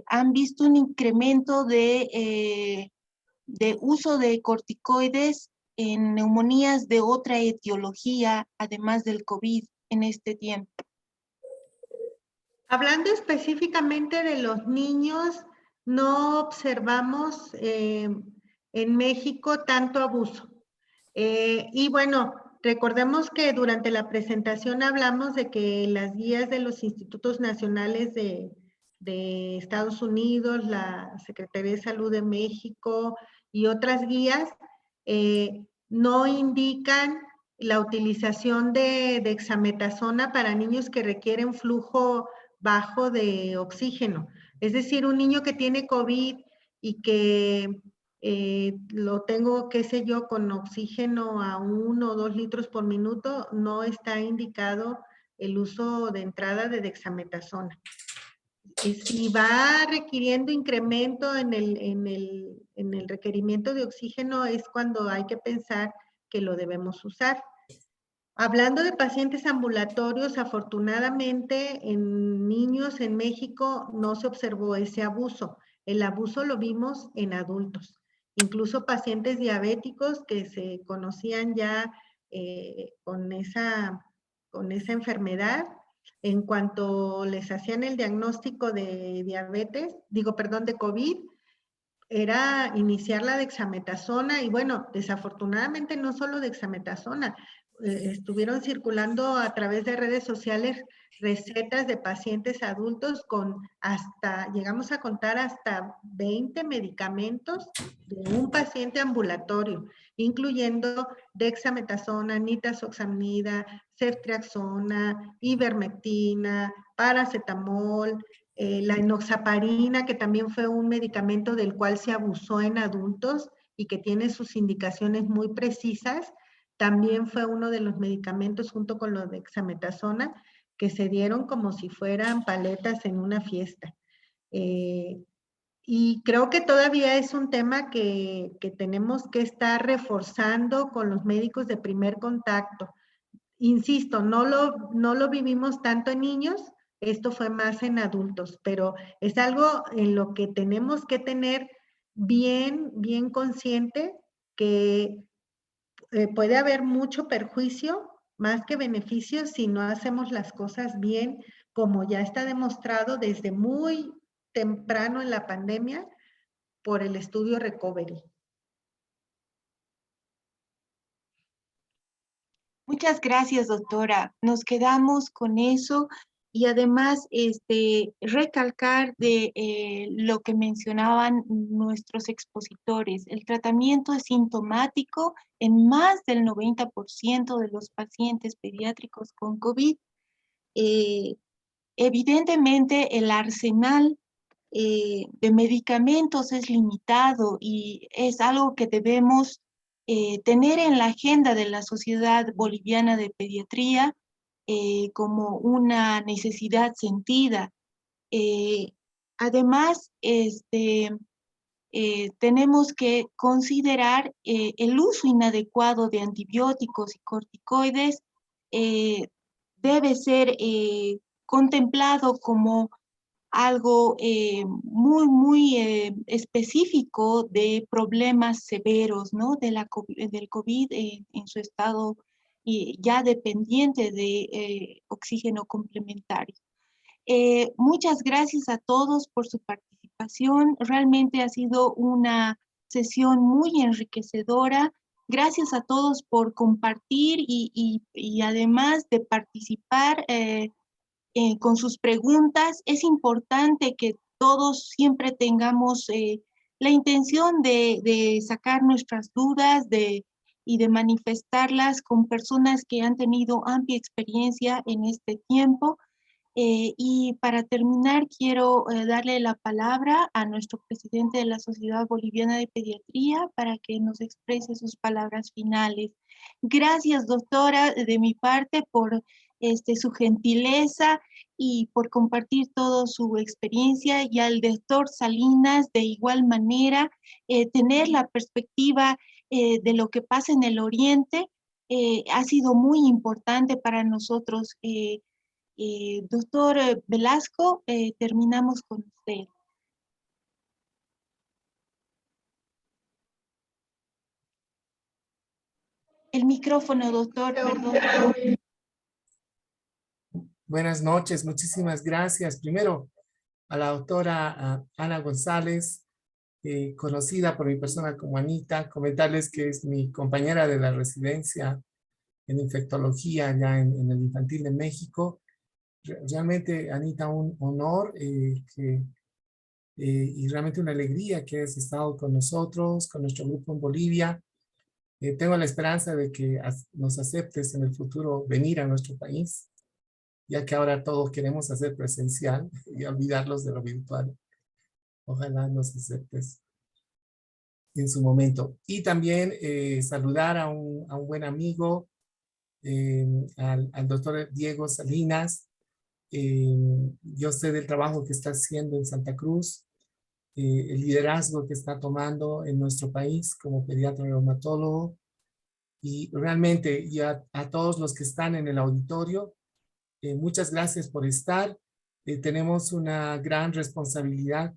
han visto un incremento de uso de corticoides en neumonías de otra etiología, además del COVID, en este tiempo. Hablando específicamente de los niños, no observamos en México tanto abuso. Y bueno, Recordemos que durante la presentación hablamos de que las guías de los institutos nacionales de Estados Unidos, la Secretaría de Salud de México y otras guías no indican la utilización de dexametasona para niños que requieren flujo bajo de oxígeno. Es decir, un niño que tiene COVID y que lo tengo, qué sé yo, con oxígeno a 1 o 2 litros por minuto, no está indicado el uso de entrada de dexametasona. Y si va requiriendo incremento en el requerimiento de oxígeno es cuando hay que pensar que lo debemos usar. Hablando de pacientes ambulatorios, afortunadamente en niños en México no se observó ese abuso. El abuso lo vimos en adultos. Incluso pacientes diabéticos que se conocían ya con esa enfermedad, en cuanto les hacían el diagnóstico de de COVID, era iniciar la dexametasona y bueno, desafortunadamente no solo dexametasona, estuvieron circulando a través de redes sociales recetas de pacientes adultos con llegamos a contar hasta 20 medicamentos de un paciente ambulatorio, incluyendo dexametasona, nitazoxanida, ceftriaxona, ivermectina, paracetamol, la enoxaparina, que también fue un medicamento del cual se abusó en adultos y que tiene sus indicaciones muy precisas, también fue uno de los medicamentos junto con los dexametasona que se dieron como si fueran paletas en una fiesta. Y creo que todavía es un tema que tenemos que estar reforzando con los médicos de primer contacto. Insisto, no lo vivimos tanto en niños, esto fue más en adultos, pero es algo en lo que tenemos que tener bien consciente que puede haber mucho perjuicio más que beneficio si no hacemos las cosas bien, como ya está demostrado desde muy temprano en la pandemia por el estudio Recovery. Muchas gracias, doctora. Nos quedamos con eso y además recalcar de lo que mencionaban nuestros expositores. El tratamiento es sintomático en más del 90% de los pacientes pediátricos con COVID. Evidentemente, el arsenal de medicamentos es limitado y es algo que debemos tener en la agenda de la Sociedad Boliviana de Pediatría como una necesidad sentida. Además, tenemos que considerar el uso inadecuado de antibióticos y corticoides debe ser contemplado como algo muy específico de problemas severos, ¿no? Del COVID en su estado ya dependiente de oxígeno complementario. Muchas gracias a todos por su participación. Realmente ha sido una sesión muy enriquecedora. Gracias a todos por compartir y además de participar con sus preguntas. Es importante que todos siempre tengamos la intención de sacar nuestras dudas y de manifestarlas con personas que han tenido amplia experiencia en este tiempo. Y para terminar, quiero darle la palabra a nuestro presidente de la Sociedad Boliviana de Pediatría para que nos exprese sus palabras finales. Gracias, doctora, de mi parte, por su gentileza y por compartir toda su experiencia, y al doctor Salinas, de igual manera, tener la perspectiva de lo que pasa en el Oriente ha sido muy importante para nosotros. Doctor Velasco, terminamos con usted. El micrófono, doctor, perdón. Buenas noches, muchísimas gracias. Primero, a la doctora Ana González, conocida por mi persona como Anita, comentarles que es mi compañera de la residencia en infectología ya en el infantil de México. Realmente, Anita, un honor y realmente una alegría que has estado con nosotros, con nuestro grupo en Bolivia. Tengo la esperanza de que nos aceptes en el futuro venir a nuestro país, ya que ahora todos queremos hacer presencial y olvidarlos de lo virtual. Ojalá nos aceptes en su momento. Y también saludar a un buen amigo, al doctor Diego Salinas. Yo sé del trabajo que está haciendo en Santa Cruz, el liderazgo que está tomando en nuestro país como pediatra reumatólogo. Y realmente, y a todos los que están en el auditorio, muchas gracias por estar. Tenemos una gran responsabilidad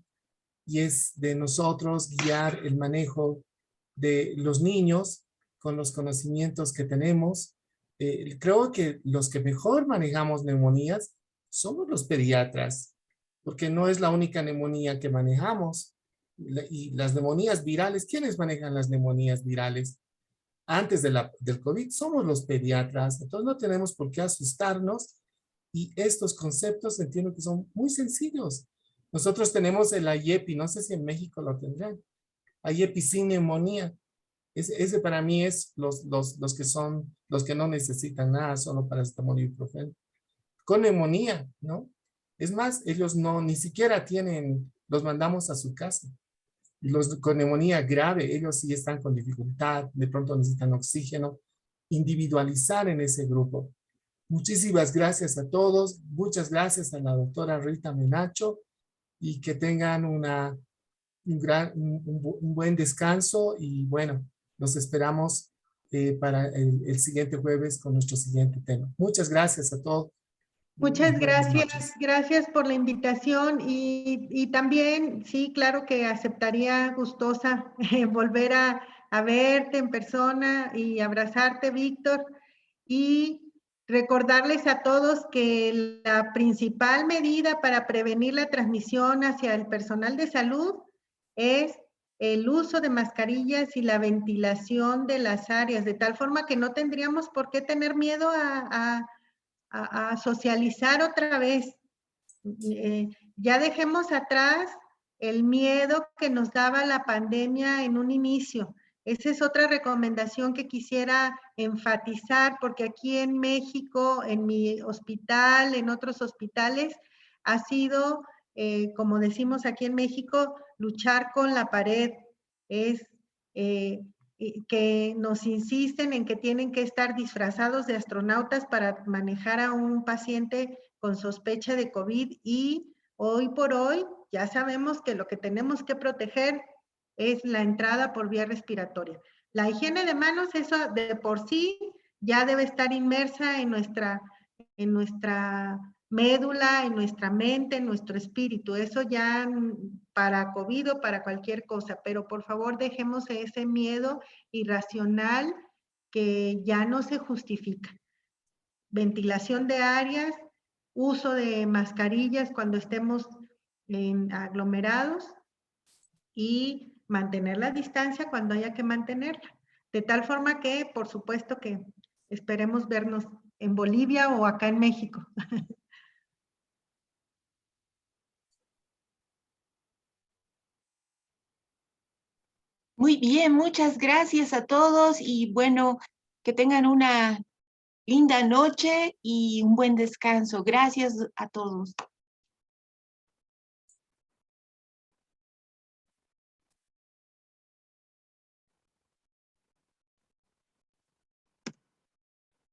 y es de nosotros guiar el manejo de los niños con los conocimientos que tenemos. Creo que los que mejor manejamos neumonías somos los pediatras, porque no es la única neumonía que manejamos. Y las neumonías virales, ¿quiénes manejan las neumonías virales? Antes del COVID somos los pediatras, entonces no tenemos por qué asustarnos y estos conceptos entiendo que son muy sencillos. Nosotros tenemos el IEPI, no sé si en México lo tendrán, IEPI sin neumonía. Ese para mí es los que no necesitan nada, solo paracetamol y ibuprofeno. Con neumonía, ¿no? Es más, ellos ni siquiera los mandamos a su casa. Los con neumonía grave, ellos sí están con dificultad, de pronto necesitan oxígeno, individualizar en ese grupo. Muchísimas gracias a todos, muchas gracias a la doctora Rita Menacho y que tengan un buen descanso y bueno, los esperamos para el siguiente jueves con nuestro siguiente tema. Muchas gracias a todos. Muchas gracias por la invitación y también, sí, claro que aceptaría gustosa volver a verte en persona y abrazarte, Víctor, y recordarles a todos que la principal medida para prevenir la transmisión hacia el personal de salud es el uso de mascarillas y la ventilación de las áreas, de tal forma que no tendríamos por qué tener miedo a socializar otra vez. Ya dejemos atrás el miedo que nos daba la pandemia en un inicio. Esa es otra recomendación que quisiera enfatizar, porque aquí en México, en mi hospital, en otros hospitales, ha sido, como decimos aquí en México, luchar con la pared. Es que nos insisten en que tienen que estar disfrazados de astronautas para manejar a un paciente con sospecha de COVID y hoy por hoy ya sabemos que lo que tenemos que proteger es la entrada por vía respiratoria. La higiene de manos, eso de por sí ya debe estar inmersa en nuestra médula, en nuestra mente, en nuestro espíritu. Eso ya para COVID o para cualquier cosa, pero por favor dejemos ese miedo irracional que ya no se justifica. Ventilación de áreas, uso de mascarillas cuando estemos aglomerados y mantener la distancia cuando haya que mantenerla. De tal forma que, por supuesto que esperemos vernos en Bolivia o acá en México. Muy bien, muchas gracias a todos y bueno, que tengan una linda noche y un buen descanso. Gracias a todos.